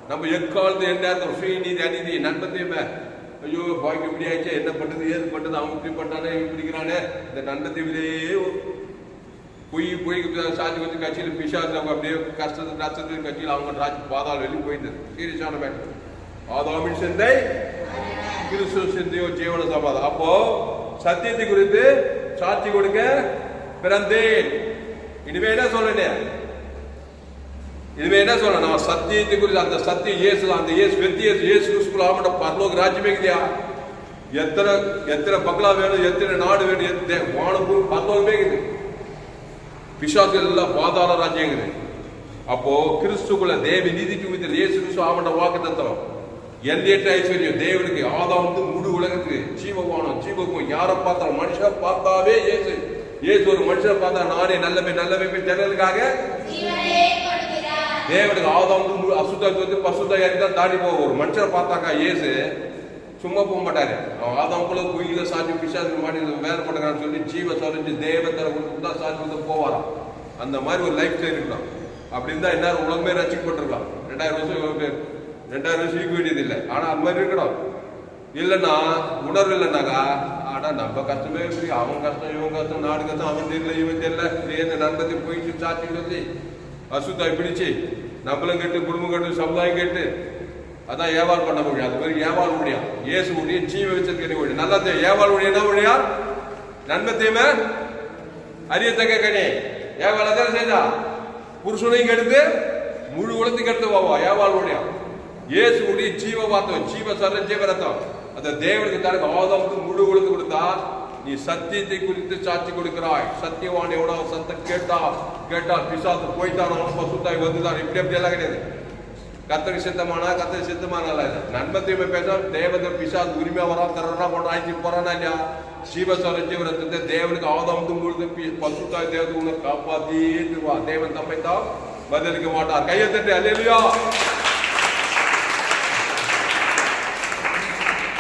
நம்ம எக்காலத்து எண்ணாயிரத்தோம் சுய நீதி அநீதி நண்பத்தையுமே ஐயோ பாய்க்கு இப்படி ஆயிடுச்சு, என்ன பண்றது ஏது பண்றது, அவன் இப்படி பண்ணானே இப்படிக்கிறானே. இந்த நண்பத்தையிலே பொய்க்கு சாட்சி வச்சு கட்சியில் பிசாசு அவங்க அப்படியே கஷ்டத்து நஷ்டத்து கட்சியில் அவங்க ராஜ் பாதாள வெளியே போயிட்டது. சீரியஸான மேட்டர். ஆதாமின் சிந்தை கிறிஸ்துவ சிந்தையோ ஜீவன சமாதம். அப்போ சத்தியத்தை குறித்து சாட்சி கொடுக்க பிறந்தேன். இனிமே என்ன சொல்லணும்? இதுவே என்ன சொல்ல, நான் சத்தியத்தை குறித்து அந்த சத்தியம் இயேசு, அந்த இயேசு வெத்தி இயேசு கிறிஸ்துக்குள்ள ஆமட்ட பரலோக ராஜ்யமே இல்லையா? எத்தனை பங்களா வேணும், எத்தனை நாடு வேணும், வானம் பரலோகமே இருக்குது. பிசாசுகள் எல்லாம் பாதாள ராஜ்யங்குது. அப்போ கிறிஸ்துக்குள்ள தேவி நீதிக்கு விதில் இயேசு கிறிஸ்து ஆவண்ட வாக்கு தத்துவம் எல்லையற்ற ஐஸ்வர்யம் தேவனுக்கு ஆதாம் முழு உலகத்துக்கு ஜீவவானம் ஜீவகம் யாரை பார்த்தாலும் மனுஷன் பார்த்தாவே இயேசு ஒரு மனுஷனை பார்த்தா நானே நல்லவே ஜனங்களுக்காக தேவனுக்கு ஆதாம் அசுத்த பசுத்த தான் தாண்டி போக ஒரு மனுஷனை பார்த்தாக்கா இயேசு சும்மா போக மாட்டாரு. அவன் ஆதாமுக்குள்ள பொய்யில சாட்சி பிசாசு மாடி வேலை பண்ணுறான்னு சொல்லி ஜீவ சொல்லிச்சு தேவத்தரை கொடுத்து தான் சாட்சி போவாராம். அந்த மாதிரி ஒரு லைஃப் ஸ்டைல் இருக்கலாம். அப்படி இருந்தா எல்லாரும் உலகமே ரசிக்கப்பட்டிருக்கலாம். 2000 வருஷம் இருக்க வேண்டியது இல்லை. ஆனா அது மாதிரி இருக்கணும். இல்லைன்னா உணர்வு இல்லைன்னாக்கா ஆனா நம்ம கஷ்டமே இருக்கு, அவன் கஷ்டம் இவன் கஷ்டம் நாடு கஷ்டம் அவன் தெரியல இவன் தெரியல நண்பத்தை போயிட்டு சாட்சி சொல்லி அசுத்தாய் பிடிச்சு நம்மளும் கேட்டு குடும்பம் கேட்டு சமுதாயம் கேட்டு அதான் ஏவாள் பண்ண முடியும். அது மாதிரி ஏவாள் முடியும் இயேசு முடியும் ஜீவ வச்சிருக்க முடியும். நல்லா ஏவாள் முடியும் என்ன முடியா நன்மத்தையுமே அறியத்தக்க கனி ஏவாள் அதான் செய்தா புருஷனையும் கெடுத்து முழு உலகத்துக்கு எடுத்து போவா ஏவாள் முடியும். இயேசு உடைய ஜீவ வார்த்தம் ஜீவ சர ஜீவரத்தம் அந்த தேவனுக்கு தனக்கு ஆதாமுக்கு முழு உலகத்து கொடுத்தா நீ சத்தியத்தை குறித்து சாட்சி கொடுக்கிறாய். சத்தியவான் எவ்வளவு சத்தம் கேட்டா பிசாசு போய்தான் பசுத்தாய் வந்துதான் இப்படி எல்லாம் கிடையாது. கத்தரி சித்தமானா கத்தரி சித்தமான நன்மத்தையுமே பேச தேவத பிசாசு உரிமையா வரா தரா கொண்டு ஆய்ச்சி போறானா இல்லையா ஜீவசர ஜீவரத்தை தேவனுக்கு ஆதாமுக்கு முழுது பசுத்தாய் தேவத்தை உன்னை காப்பாத்திடுவா. தேவன் தம்மை தான் பதிலளிக்க மாட்டார். கையை தட்டி அல்லேலூயா.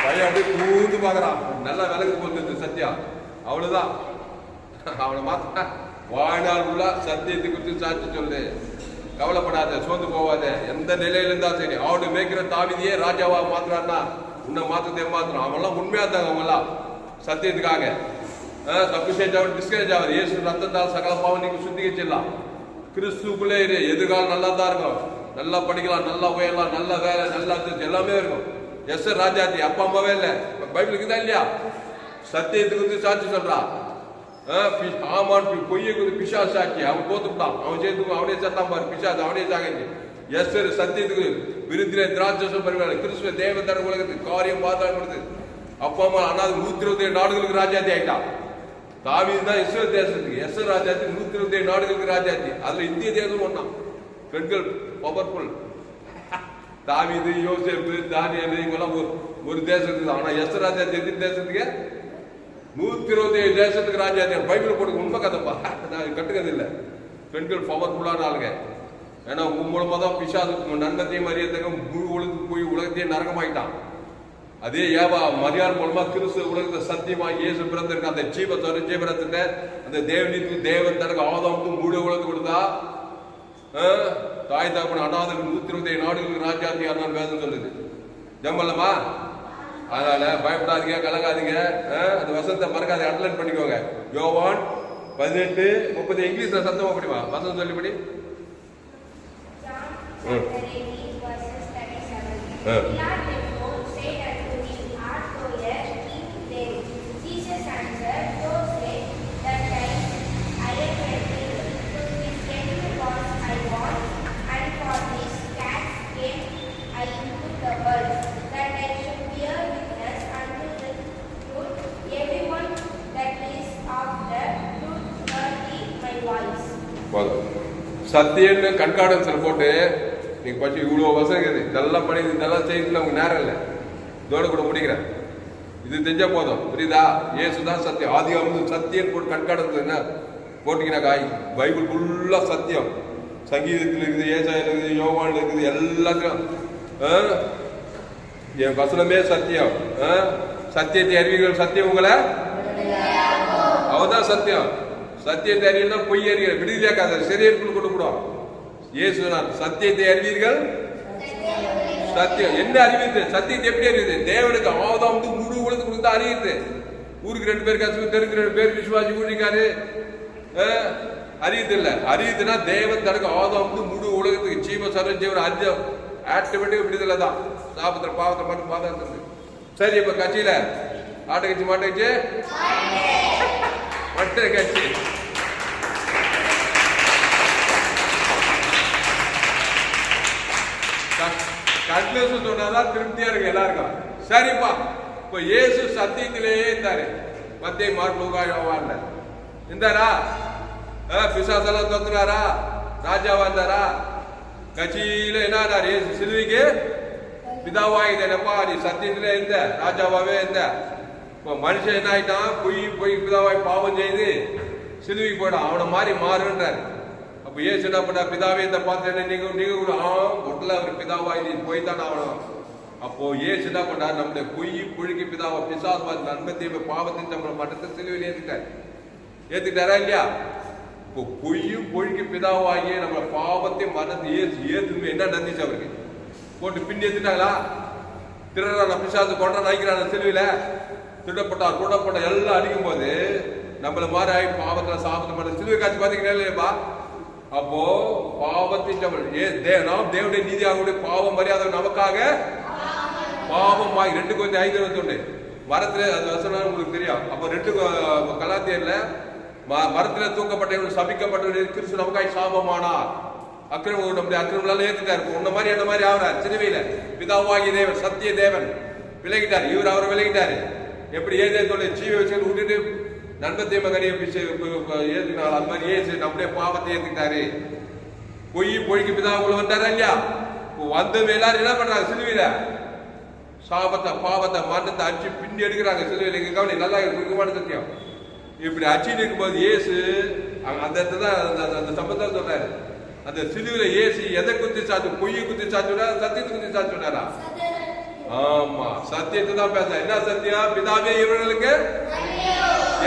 பையன் அப்படியே கூந்து பாக்குறான். நல்லா விலகு போட்டு சத்யா அவ்வளவுதான். அவனை மாத்த வாழ்நாள் உள்ள சத்தியத்தை குறித்து சாட்சி சொல்லு. கவலைப்படாத, சோர்ந்து போவாத. எந்த நிலையில இருந்தா சரி அவனு மேய்க்கிற தாவிதியே ராஜாவா மாத்துறான்னா உன்னை மாத்தத்தை மாத்துறான். அவன்லாம் உண்மையா இருந்தாங்க. அவங்க எல்லாம் சத்தியத்துக்காக தப்பு செஞ்சவன் டிஸ்கரேஜ் ஆகுது. இயேசு ரத்தத்தால் சகல பாவம் நீங்க சுத்திகரிச்சிடலாம். கிறிஸ்துக்குள்ளே இரு. எதிர்காலம் நல்லா தான் இருக்கும். நல்லா படிக்கலாம், நல்லா உயரலாம், நல்ல வேலை, நல்லா எல்லாமே இருக்கும். ராஜாத்தி அப்பா அம்மாவே இல்ல பைபிளுக்கு தான் இல்லையா சத்தியத்துக்கு வந்து சாட்சி சொல்றான். ஆமான் பொய்யை குறித்து பிசா சாட்சி அவன் தோத்துட்டான். அவன் சேர்த்து அவனே செத்தான் பாரு பிசாசு அவனே சாகி சத்தியத்துக்கு விருந்திலே திராட்சம் பரிமாறு கிறிஸ்துவ தேவதர உலகத்துக்கு காரியம் பார்த்தாங்க. அப்பா அம்மா அண்ணாது 127 நாடுகளுக்கு ராஜாத்தி ஆயிட்டான். தாவீது தான் இஸ்ரேல் தேசத்துக்கு ராஜாத்தி 127 நாடுகளுக்கு ராஜாத்தி. அதுல இந்திய தேசம் ஒண்ணா பெண்கள் பவர்ஃபுல். தாவீது யோசேப்பு தானியேலு இவங்கெல்லாம் ஒரு தேசத்துக்கு. ஆனா ராஜாத்தி எந்த தேசத்துக்கு 127 தேசத்துக்கு ராஜாத்தி. பைபிள் போட்டு உண்மை கதைப்பா நான் கட்டுக்கிறது இல்லை. பெண்கள் பவர்ஃபுல்லான ஆளுங்க. ஏன்னா உங்க மூலமா தான் பிசாசு நன்மத்தையும் அறியத்தக்க முழு உலகத்துக்கு போய் உலகத்தையே நரகமாயிட்டான். அதே ஏவா மரியாள் மூலமா கிறிஸ்து உலகத்தை சத்தியமாக இயேசு பிறந்திருக்க அந்த ஜீவரத்துல அந்த தேவனுக்கு தேவன் தனக்கு ஆதாமுக்கு முழு உலகத்து கொடுத்தா தாய் தாப்பன அநாதருக்கு 127 நாடுகளுக்கு ராஜாத்தி ஆனால் வேதம் சொல்லுது. ஜம்மல்லமா அதனால பயப்படாதீங்க, கலங்காதீங்க. அந்த வசனத்தை மறக்காத அண்டர்லைன் பண்ணிக்கோங்க. யோவான் 18:30 இங்கிலீஷ்ல சத்தமா படிமா வசனம் சொல்லிபடி. சத்தியன்னு கண்காடன்ஸ்ல போட்டு நீங்க பற்றி இவ்வளவு வசதி இருக்குது. இதெல்லாம் பண்ணி இதெல்லாம் செய்யறதுல உங்க நேரம் இல்லை. இதோட கூட முடிக்கிறேன். இது தெரிஞ்சா போதும். புரியுதா? இயேசுதான் சத்தியம். ஆதிகாமம் சத்தியம் போட்டு கண்காடன்ஸ் என்ன போட்டீங்கன்னாக்கா பைபிள் ஃபுல்லா சத்தியம். சங்கீதத்தில் இருக்குது, ஏசாயில இருக்குது, யோவான்ல இருக்குது, எல்லாத்தையும் என் வசனமே சத்தியம். சத்தியத்தை அறிவீர்கள், சத்தியம் உங்களை அவதான் சத்தியம். சத்தியத்தை அறிவியல் தான் பொய் அறிவியல் விடுதலையாக்காத சரியற்குள் கொண்டு போடுவோம். இயேசு சத்தியத்தை அறிவீர்கள். சத்தியம் என்ன அறிவித்து? சத்தியத்தை எப்படி அறிவிது? தேவனுக்கு ஆதாம் முழு உலகத்துக்கு கொடுத்தா அறிவித்து. ஊருக்கு 2 பேர் கஷ்டம், தெருக்கு 2 பேர் விசுவாசி ஊழிக்காரு அறிவித்து இல்ல. அறிவித்துனா தேவன் தனக்கு ஆதாம் முழு உலகத்துக்கு ஜீவ சரஞ்சீவன் அறிஞ்ச ஆட்டோமேட்டிக் விடுதலை தான். சாபத்திர பாவத்தை மட்டும் பாதுகாத்து. சரி இப்ப கட்சியில ஆட்ட கட்சி மாட்ட கட்சி மற்ற கட்சி கன்ஃபியூஷன் சொன்னாதான் திருப்தியா இருக்கு எல்லாருக்கும். சரிப்பா இப்ப இயேசு சத்தியத்திலேயே இருந்தாரு. மத்திய மார்க் லூக்கா யோவான்ல இருந்தாரா? பிசாசெல்லாம் தொத்துனாரா, ராஜாவா இருந்தாரா? கட்சியில என்ன சிலுவைக்கு பிதாவாயிட்டேனப்பா, நீ சத்தியத்துல இருந்த, ராஜாவாவே இருந்த. மனுஷன் என்ன ஆயிட்டான்? பொய் பிதாவாய் பாவம் செய்து சிலுவைக்கு போயிடான். அவனை மாதிரி மாறுன்றாரு. அப்ப ஏசு என்ன பண்ணா? பிதாவே இந்த பாத்திரம் நீங்க ஒட்டல அவர் பிதாவாய் நீ போய் தான் ஆகணும். அப்போ ஏசு என்ன பண்ணா? நம்முடைய பொய்க்கு பிதாவா பிசாசு நன்மத்தையும் பாவத்தையும் நம்மளை மட்டத்தை சிலுவையில் ஏத்துக்கிட்டாரா இல்லையா? இப்போ பொய்க்கு பிதாவாகிய நம்ம பாவத்தை மரணத்தை ஏத்து என்ன நந்திச்சு அவருக்கு போட்டு பின் ஏத்துட்டாங்களா? திருடரான பிசாசு கொண்ட நினைக்கிறான சிலுவையில திருடப்பட்ட எல்லாம் அடிக்கும் போது நம்மள மாதிரி ஆகி பாவத்துல சாபத்தை பண்ண சிலுவை காட்சி பாத்தீங்கன்னா இல்லையாப்பா? அப்போ பாவத்தின் நாம் தேவனுடைய நீதியாக பாவம் மரியாதை நமக்காக பாவம் ஆகி 2:5 மரத்துல அது வசனம் உங்களுக்கு தெரியும். அப்போ 2 கலாத்தியர்ல மரத்துல தூக்கப்பட்ட சபிக்கப்பட்ட கிறிஸ்து நமக்காக சாபமானார். அக்கிரமம் நம்முடைய அக்கிரமெல்லாம் ஏத்துட்டாரு. உன்ன மாதிரி என்ன மாதிரி ஆகிறார் சிலுவையில. பிதாவாகிய தேவன் சத்திய தேவன் விலகிட்டார். இவர் அவரை விலகிட்டாரு. எப்படி ஏதேத்தோட ஜீவ வச்சு விட்டுட்டு நண்பத்தை மகனை ஏத்துனாலும் அது மாதிரி ஏசு நம்முடைய பாவத்தை ஏத்துக்கிட்டாரு. பொய்க்கு பிதாவுக்குள்ள வந்தாரா இல்லையா? வந்தவங்க எல்லாரும் என்ன பண்றாங்க? சிலுவையில பாவத்தை மரணத்தை அடிச்சு பின்னி எடுக்கிறாங்க. சிலுவையில கவனி நல்லா முக்கியமான சத்தியம். இப்படி அச்சின்னு இருக்கும்போது ஏசு அந்த அந்த சம்பந்தம் சொல்றாரு. அந்த சிலுவையில ஏசு எதை குத்தி சாச்சு? பொய்யை குத்தி சாச்சுனா சத்தியத்தை குத்தி சாச்சுனாரா? ஆமா, சத்தியத்தை தான் பேச. என்ன சத்தியம்? பிதாவே இவர்களுக்கு.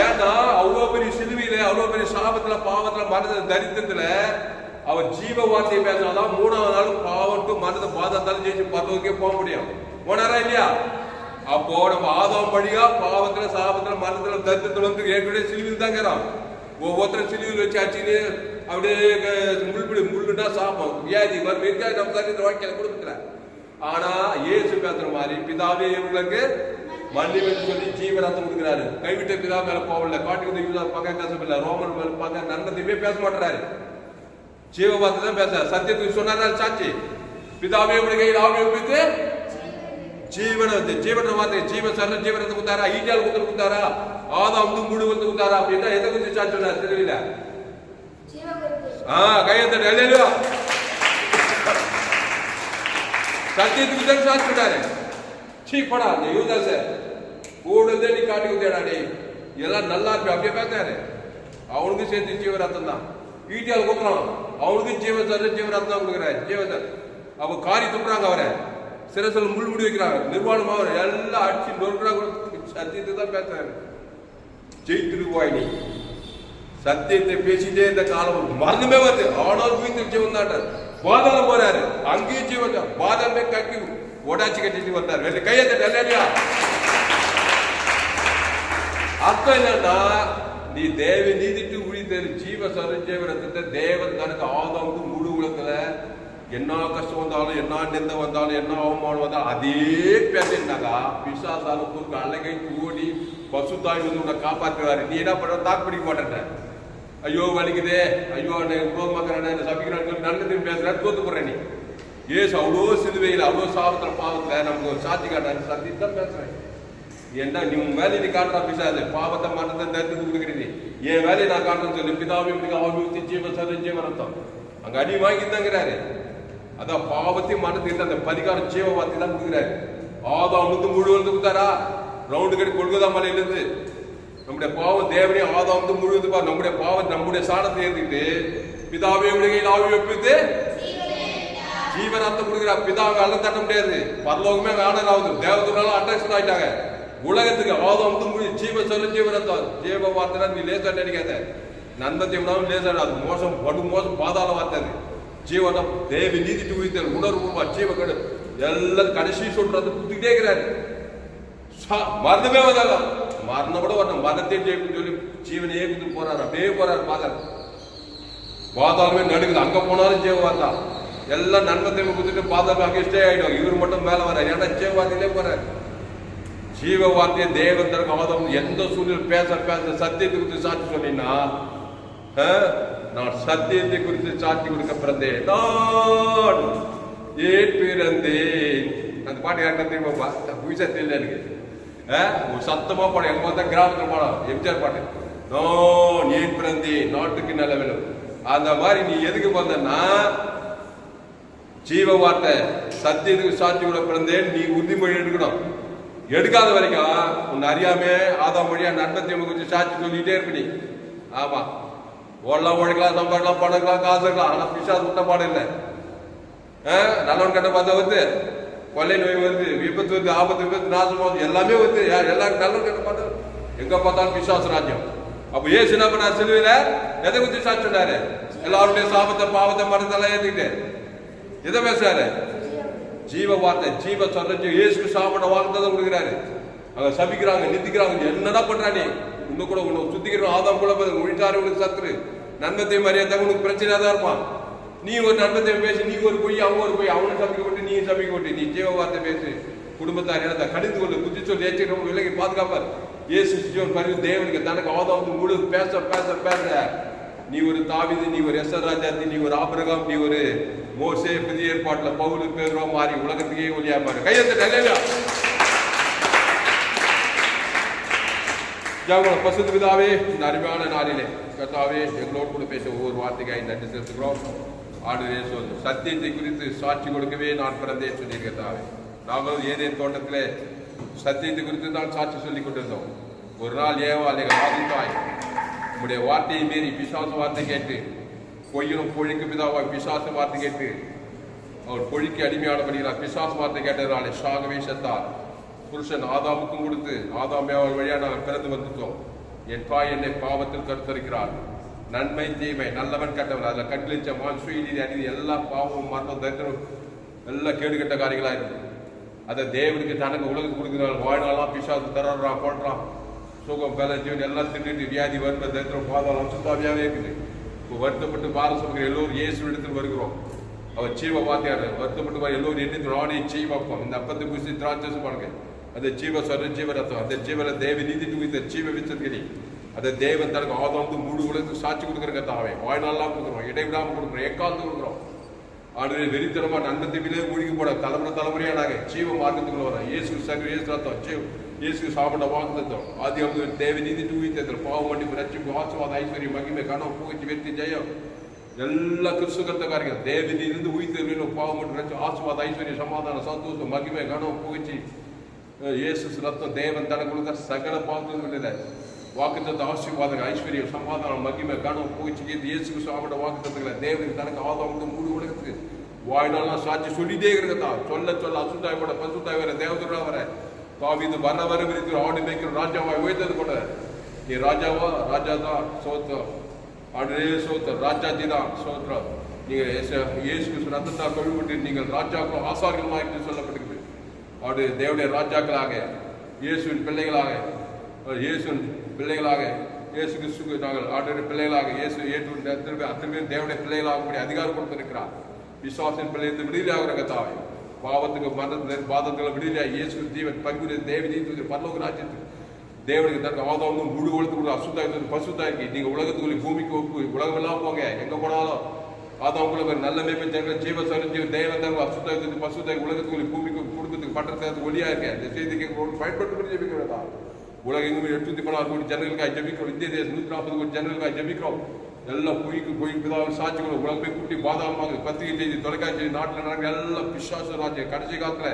ஏன்னா அவ்வளவு பெரிய சிலுவையில அவ்வளவு பெரிய சாபத்துல பாவத்துல மரண தரித்திரத்துல அவர் ஜீவ வார்த்தையை பேசினாதான் 3ஆவது நாள் பாவட்டு மரணத்தை பாதத்தாலும் ஜெயிச்சு பரலோகத்துக்கே போக முடியும். போனாரா இல்லையா? அப்போ நம்ம ஆதாம் படியா பாவத்துல சாபத்துல மரணத்துல தரித்திரத்துல வந்து ஏற்கனவே சிலுவையில் தாங்கிறோம். ஒவ்வொருத்தரும் சிலுவையில் வச்சு அச்சுன்னு அப்படியே முள்ளுட்டா சாபம் வியாதி வரும். நம்ம சரீர வாழ்க்கையில கொடுக்கல. ஆனா ஏசு பேசுற மாதிரி பிதாவே இவங்களுக்கு மன்னிப்பு சொல்லி ஜீவரத்தம் கொடுக்கிறாரு. கைவிட்ட பிதா மேல போகல, காட்டுக்கு பங்க பேசவில்லை, ரோமன் மேல பங்க நன்மத்தையுமே பேச மாட்டாரு. ஜீவவார்த்தை தான் பேச. சத்தியத்துக்கு சொன்னாரா சாட்சி? பிதாவே இவங்க கையில் ஆவி ஒப்பித்து ஜீவன வார்த்தை ஜீவ சரண ஜீவனத்தை கொடுத்தாரா? ஈட்டியால் கொடுத்தாரா? ஆதாம் முழு வந்து கொடுத்தாரா? அப்படின்னா எதை குறித்து சாட்சி சொன்னார் தெரியல? கையெழுத்து சத்தியத்துக்கு தான் சாட்சி சொன்னாரு. சீப்படா அந்த யூதாச கூடுதே நீ காட்டி கொடுத்தாடா, எல்லாம் நல்லா இருக்கு அப்படியே பார்த்தாரு. அவனுக்கும் சேர்த்து ஜீவரத்தம் தான். ஈட்டியால் கொடுக்குறான், அவனுக்கும் ஜீவரத்தம் தான் கொடுக்குறாரு. ஜீவசர் அவ காரி துப்புறாங்க, அவரை சிரசில் முள் முடி வைக்கிறாங்க, நிர்வாணமா அவர் எல்லாம் அடிச்சு நொறுக்குறாங்க. சத்தியத்தை தான் பேசுறாரு. ஜெயித்துருவாய் நீ. சத்தியத்தை பேசிட்டே இந்த காலம் மரணமே வருது. ஆனால் வீட்டில் ஜீவன் தாண்டார். பாதாளம் போறாரு, அங்கேயும் ஜீவன் தான். பாதாளமே கட்டி ஒடாச்சி கட்டிட்டு வந்தார். ரெண்டு கையை தட்டலையா? அர்த்தம் என்னன்னா, நீ தேவி நீதிட்டு உழித்தரு ஜீவ சரஞ்சீவரத்தை தேவன் தனக்கு ஆதாமுக்கு முழு உலகத்துல என்ன கஷ்டம் வந்தாலும், என்ன நிந்த வந்தாலும், என்ன அவமானம் வந்தாலும் அதே பேசினாக்கா பிசாசாலுக்கு அழகை ஓடி பசுத்தாய் வந்து உன்னை காப்பாற்றுவாரு. நீ என்ன பண்ற? தாக்கு பிடிக்க மாட்டேன். ஐயோ வலிக்குதே, ஐயோ குரோமாக்குறேன், சபிக்கிறான்னு நல்லது பேசுற, தோத்து போடுறேன். நீ ஏசு அவ்வளோ சிலுவையில் அவ்வளோ சாபத்துல பாவத்துல நமக்கு ஒரு சாட்சி காட்டுறாரு. சத்தியம் தான் பேசுறேன். என்ன நீ உன் வேலையை நீ காட்டுறா பிசாது, பாவத்தை மரணத்தை தரித்து கொடுக்குறீங்க. என் வேலையை நான் காட்டுறேன்னு சொல்லி பிதாவை ஆவியூத்தி ஜீவ ஜீவரத்தம் அங்க அடி வாங்கித்தாங்கிறாரு. அதான் பாவத்தையும் மரணத்தையும் அந்த பரிகாரம் ஜீவ வார்த்தை தான் கொடுக்குறாரு. ஆதாம் வந்து முழு வந்து கொடுத்தாரா? ரவுண்டு கட்டி கொள்கதா மலையிலிருந்து நம்முடைய பாவம் தேவனே ஆதாம் வந்து முழு வந்து நம்முடைய பாவம் நம்முடைய சாணத்தை ஏற்றிட்டு பிதாவை ஆவி வைப்பித்து ஜீவனார்த்தம் கொடுக்குறார். பிதாவை அல்ல தட்ட முடியாது. பரலோகமே ஆனர் ஆகுது. தேவதூரால அட்ராக்ஷன் ஆயிட்டாங்க உலகத்துக்கு. ஆதாம் வந்து முழு ஜீவ சொல்ல ஜீவனத்தான் ஜீவ வார்த்தை நீ லேசா நினைக்காத. நன்மத்தையும் லேசா அது மோசம் படு மோசம் பாதாள வார்த்தை. ஜீவனம் தேவி நீதிட்டு உயிர்த்தல் உணர்வு ஜீவக்கடு எல்லாம் கடைசி சொல்றது குத்திக்கிட்டே இருக்கிறாரு. மரணமே வந்தாங்க, மரணம் கூட வரணும். மரணத்தை ஜெயிப்பு சொல்லி ஜீவனையே குத்து போறாரு. அப்படியே போறாரு. பாதாளமே நடுக்குது. அங்க போனாலும் ஜீவவார்த்தா எல்லாம் நன்மத்தை குத்துட்டு பாதாளம் அங்கே ஸ்டே ஆயிடும். இவர் மட்டும் மேல வர. ஏன்னா ஜீவவார்த்தையிலே போறாரு. ஜீவ வார்த்தையை தேவன் தனக்கு ஆதாம் எந்த சூழ்நிலை பேச சத்தியத்தை குறித்து சாட்சி சொன்னீங்கன்னா, நான் சத்தியத்தை குறித்து சாட்சி கொடுக்க பிறந்தேன். நான் ஏன் பிறந்தேன். அந்த பாட்டு யாருன்னா தெரியுமாப்பா? புதுசா தெரியல எனக்கு. ஒரு சத்தமா பாடம். எங்க பார்த்தா கிராமத்துல பாடம் எம்ஜிஆர் பாட்டு. நான் ஏன் பிறந்தேன் நாட்டுக்கு நல்ல வேணும். அந்த மாதிரி நீ எதுக்கு வந்தன்னா ஜீவ வார்த்தை சத்தியத்துக்கு சாட்சி கூட பிறந்தேன் நீ உறுதிமொழி எடுக்கணும். எடுக்காத வரைக்கும் உன்னை அறியாம ஆதாம் வழியா நண்பத்தை குறித்து சாட்சி சொல்லிட்டே இருப்ப நீ. ஆமா, ஓடலாம், உழைக்கலாம், சம்பாடலாம், பணம் இருக்கலாம், காசு இருக்கலாம். ஆனா பிசாசு விட்ட பாடம் இல்லை. நல்லவன் கட்ட பார்த்தா வந்து கொள்ளை நோய் வருது, விபத்து வருது, ஆபத்து விபத்து, நாசம் வருது, எல்லாமே வருது. எல்லாரும் நல்லவன் கட்ட பார்த்தா எங்க பார்த்தாலும் பிசாசு ராஜ்யம். அப்ப ஏசு என்ன பண்ண சிலுவையில எதை குறித்து சாட்சி சொன்னாரு? எல்லாருடைய சாபத்தை பாவத்தை மரத்தெல்லாம் ஏத்துக்கிட்டு எதை பேசுறாரு? ஜீவ வார்த்தை, ஜீவ சொல்ல இயேசுக்கு சாப்பிட வார்த்தை தான் கொடுக்குறாரு. அவங்க சபிக்கிறாங்க, நிந்திக்கிறாங்க, என்னடா பண்றா நீ? இன்னும் கூட உன்னை சுத்திக்கிறோம். ஆதாம் கூட உழித்தாரு உனக்கு சத்துரு, நன்மத்தை மரியாதை உனக்கு பிரச்சனையா தான் இருப்பான். நீ ஒரு நன்மத்தை பேசி, நீ ஒரு பொய், அவங்க ஒரு பொய், அவனை சபிக்க விட்டு நீ சபிக்க விட்டு நீ ஜீவ வார்த்தை பேசு. குடும்பத்தார் இனத்தை கடிந்து கொண்டு புத்தி சொல்லி ஏற்றிக்கிறவங்க விலகி பாதுகாப்பார். இயேசு ஜீவன் பரிவு தேவனுக்கு தனக்கு ஆதாம் முழு பேச பேச பேச நீ ஒரு தாவீது, நீ ஒரு எஸ்ஆர் ராஜாத்தி, நீ ஒரு ஆபிரகாம், நீ ஒரு மோசே, புதிய ஏற்பாட்டுல பவுலு பேரோ மாறி உலகத்துக்கே ஒளியா மாறு. கையெழுத்து பசுத்து பிதாவே, இந்த அருமையான நாளிலே கர்த்தாவே எங்களோடு கூட பேச ஒவ்வொரு வார்த்தைக்காய் நன்றி செலுத்துகிறோம். ஆண்டவரே சொல் சத்தியத்தை குறித்து சாட்சி கொடுக்கவே நான் பிறந்தேன் சொல்லி கர்த்தாவே. நாங்களும் ஏதேன் தோட்டத்திலே சத்தியத்தை குறித்து தான் சாட்சி சொல்லிக் கொண்டிருந்தோம். ஒரு நாள் ஏவாள் எங்கள் ஆதித்தாய் உங்களுடைய வார்த்தையை மீறி பிசாசு வார்த்தை கேட்டு பொய்யனும் பொழிக்கு பிதாவாய் பிசாசு வார்த்தை கேட்டு அவர் பொழிக்கு அடிமையானபடினார். பிசாசு வார்த்தை கேட்டதுனாலே சாகவே செத்தார். புருஷன் ஆதாமுக்கும் கொடுத்து ஆதாமே அவர் வழியா நாங்கள் பிறந்து வந்துட்டோம். என் தாய் என்னை பாவத்தில் கருத்தரிக்கிறார். நன்மை தீமை நல்லவன் கட்டவன் அதில் கட்டளிச்ச மான் சுயநீதி அநீதி எல்லா பாவமும் மரணம் தரித்திரம் எல்லாம் கேடுகட்ட காரியங்களா இருக்கு. அதை தேவனுக்கு தனக்கு உலகத்துக்கு கொடுக்குறாங்க. வாழ்நாளாம் பிசாசு தர்றான், போடுறான், சுகம் பல ஜீவன் எல்லாம் தின்னுட்டு வியாதி வறுமை தரித்திரம் பாதாளம் சுத்தாவியாவே இருக்குது. இப்போ வருத்தப்பட்டு பாரசமர்கள் எல்லோரும் இயேசு இடத்தில் வருகிறோம். அவர் ஜீவ வாத்தியார் வருத்தப்பட்டு எல்லோரும் எண்ணி ஆணை ஜீவப்பம் இந்த அப்பத்தை குசி திராட்சை பாருங்க. அந்த ஜீவ சொல்ற ஜீவ ரத்தம் அந்த ஜீவன தேவ நீதி துவித்த ஜீவ விச்சரி அதை தேவன் தனக்கு ஆதாம் மூடு உலகத்துக்கு சாட்சி கொடுக்குற கத்தாவே வாழ்நாளெல்லாம் கொடுக்குறோம், இடைவிடாமல் கொடுக்குறோம், எக்காலத்து கொடுக்குறோம். ஆண்டு வெறித்தனமா நன்மத்திலே மூழ்கி போட தலைமுறையா நாங்கள் ஜீவ மார்க்கத்துக்குள்ள வரோம். இயேசு சகர் இயேசு ரத்தம் இயேசு சாப்பிட வாக்குத்தம் ஆதி அவங்க தேவ நீதி துவித்த பாவம் மன்னிப்பு ரட்சிப்பு ஆசீர்வாத ஐஸ்வர்யம் மகிமை கனவு புகழ்ச்சி வெற்றி ஜெயம் எல்லா கிறிஸ்துகத்த காரியங்கள் தேவ நீதிலிருந்து உயிர்த்து பாவம் மட்டும் ரட்சி ஆசீர்வாத ஐஸ்வர்யம் சமாதானம் சந்தோஷம் மகிமை கனவு புகழ்ச்சி இயேசு ரத்தம் தேவன் தனக்கு கொடுத்த சகல பாவத்தில் வாக்குத்தத்தை ஆசீர்வாதம் ஐஸ்வர்யம் சமாதானம் மகிமை கனவு புகழ்ச்சி இயேசுக்கு சாப்பிட வாக்குத்தத்துக்களை தேவனுக்கு தனக்கு ஆதாம் மூடு உலகத்துக்கு வாழ்நாள்லாம் சாட்சி சொல்லிட்டே இருக்கிறதா சொல்ல சொல்ல அசுத்தாய் கூட பசுத்தாய் வர தேவதூரா வர தாவீது வர வர விரித்து ஆடு மேய்க்கிற ராஜாவாய் உயர்த்தது கூட நீ ராஜாவா ராஜா தான் சோத்திரம் ஆடே சோத்திரம் ராஜாஜி தான் சோத்திரம். நீங்க இயேசுக்கு ரத்தத்தால் கழுவிட்டு நீங்கள் ராஜாக்களும் ஆசாரியமாக என்று சொல்லப்படுகிறது. ஆடு தேவனுடைய ராஜாக்களாக இயேசுவின் பிள்ளைகளாக இயேசுவின் பிள்ளைகளாக இயேசு கிறிஸ்துக்கு நாங்கள் ஆடுடைய பிள்ளைகளாக இயேசு ஏற்று அத்தனை பேர் தேவனுடைய பிள்ளைகளாக அதிகாரம் கொடுத்திருக்கிறார். விசுவாசின் பிள்ளை விடுதலையாகிற கத்தாவை பாவத்துக்கு மரணத்தில் பாதத்தில் விடுதலையாக இயேசு ஜீவன் பங்கு தேவ நீதி பரலோக ராஜ்யத்துக்கு தேவனுக்கு தனக்கு ஆதாவும் முழு உலகத்துக்குள்ள அசுத்தாய் பசுத்தாக்கி நீங்க உலகத்துக்குள்ள பூமிக்கு ஒப்பு உலகமெல்லாம் போங்க எங்க போனாலும் ஆதாவுக்குள்ள நல்ல மேய்ப்பு ஜனங்கள் ஜீவ சரி தேவன் தனக்கு அசுத்தாய் பசுத்தாய் உலகத்துக்குள்ள பூமிக்கு குடும்பத்துக்கு பட்டத்துக்கு ஒளியா இருக்க இந்த செய்திக்கு பயன்படுத்தி ஜெபிக்கிறதா உலகெங்கும் 816 கோடி ஜனங்களுக்காக ஜெபிக்கிறோம். இந்திய தேசம் 140 கோடி ஜனங்களுக்காக ஜெபிக்கிறோம். எல்லாம் பொய்க்கு சாட்சிகளும் உலகமே குட்டி பாதாளமாக பத்திரிகை செய்தி தொலைக்காட்சி நாட்டில் நடக்க எல்லாம் பிசாசு ராஜ்யம் கடைசி காலத்துல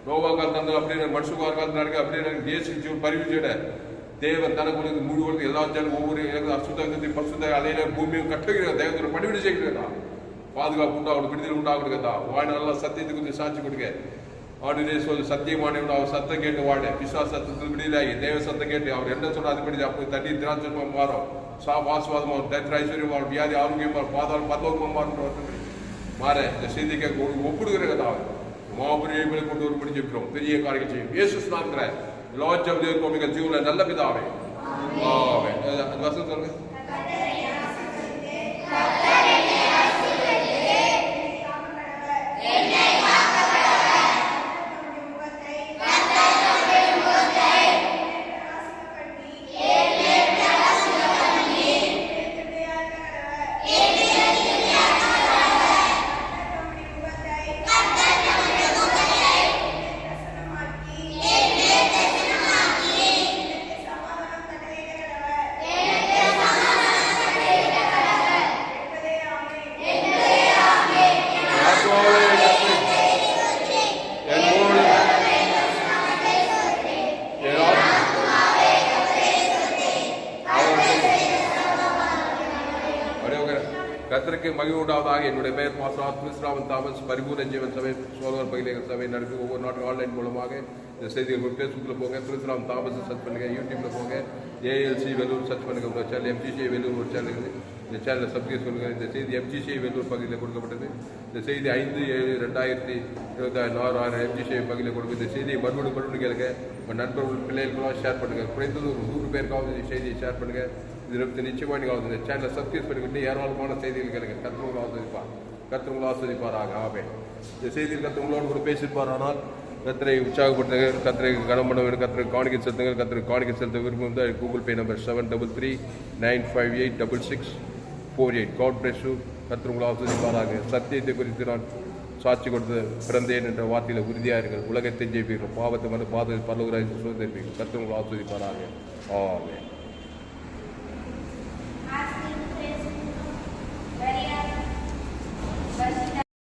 நோவா காலத்தில் அப்படின்னு மனுஷகுமார் காலத்தில் நடக்க அப்படின்னு தேசிய பரிவு செய்ய தேவன் தனக்கு முழு உலகத்து எல்லா ஜனம் ஒவ்வொரு அசுத்தத்தை பசுத்த அலையில பூமியும் கட்டுகிற தேவத்தோட பணிவிடை செய்கிறதா பாதுகாப்பு உண்டாகணும் விடுதலை உண்டாகணுங்கதா வாழ்நாள் சத்தியத்தை குறித்து சாட்சி கொடுக்க ஆண்டு சொல்லி சத்தியமானவன் அவர் சத்தம் கேட்டு வாட விசுவாச சத்தத்தில் விடுதலாகி தேவ சத்தம் கேட்டு அவர் என்ன சொன்னா அது படி அப்போ தண்ணி திராட்சமா மாறும் ஆசுவாதமாக தரித்திர ஐஸ்வர்யம் மாறும் வியாதி ஆரோக்கியம் மாறும் பாதாளம் பல்லவமாக மாறும் மாற இந்த செய்திக்கு ஒப்பிடுகிற கதா மாபெரிய கொண்டு ஒரு பிடிச்சி வைக்கிறோம் பெரிய காரியங்கள் செய்யும் இயேசு நாமத்திலே லாஜம் தேவ ஜீவன நல்ல பிதாவே ஆமென். அந்த வசனம் சொல்லுங்க. கர்த்தருக்கு மகிமை உண்டாவதாக. என்னுடைய பெயர் பாஸ்டர் கிறிஸ்ராமன் தாமஸ். பரிபூர்ண ஜீவன் சபை சோழர் பகுதியில் சபை நடக்கும். ஒவ்வொரு நாட்டும் ஆன்லைன் மூலமாக இந்த செய்திகள் ஃபேஸ்புக்கில் போங்க, கிறிஸ்ராமன் தாமஸ் சர்ச் பண்ணுங்க, யூடியூப்ல போங்க, ஏஎல்சி வெல்லூர் சர்ச் பண்ணுங்க. ஒரு சேனல் எம்ஜிசி வெல்லூர் ஒரு சேனல் இருக்குது. இந்த சேனலில் சப்ஸ்கிரைப் பண்ணுங்கள். இந்த செய்தி எம்ஜிசி வெல்லூர் பகுதியில் கொடுக்கப்பட்டது. இந்த செய்தி 5/7/2024 எம்ஜிசி பகுதியில் கொடுக்கும். இந்த செய்தியை மறுபடியும் கேளுங்க. உங்கள் நண்பர்கள் பிள்ளைகளுக்கெல்லாம் ஷேர் பண்ணுங்கள். குறைந்தது ஒரு 100 பேருக்காவது இந்த செய்தியை ஷேர் பண்ணுங்கள். இதில் நிச்சயமாக நீங்கள் இந்த சேனலை சப்ஸ்கிரைப் பண்ணிக்கிட்டு ஏராளமான செய்திகள் கேளுங்க. கர்த்தர் ஆஸ்வதிப்பாராக. ஆமென். இந்த செய்தியில் கர்த்தர் உங்களோடு கூட பேசியிருப்பார். ஆனால் கர்த்தரை உற்சாகப்படுத்துங்க, கர்த்தரை கனம் பண்ண வேண்டும், கர்த்தருக்கு காணிக்கை செலுத்துங்க. கர்த்தருக்கு காணிக்கை செலுத்த விரும்பும் தான் Google Pay number 7339586648. God bless you. கர்த்தர் உங்களை ஆஸ்வதிப்பாராக. சத்தியத்தை குறித்து நான் சாட்சி கொடுத்து பிறந்தேன் என்ற வார்த்தையில் உறுதியாயிருங்கள். உலகத்தை ஜெயிப்பீர்கள், பாவத்தை வந்து பாதத்தில் பரலோக ராஜ்யத்தை சுதந்திரிப்பீர்கள். கர்த்தர் உங்களை ஆஸ்வதிப்பாராக. ஆமென்.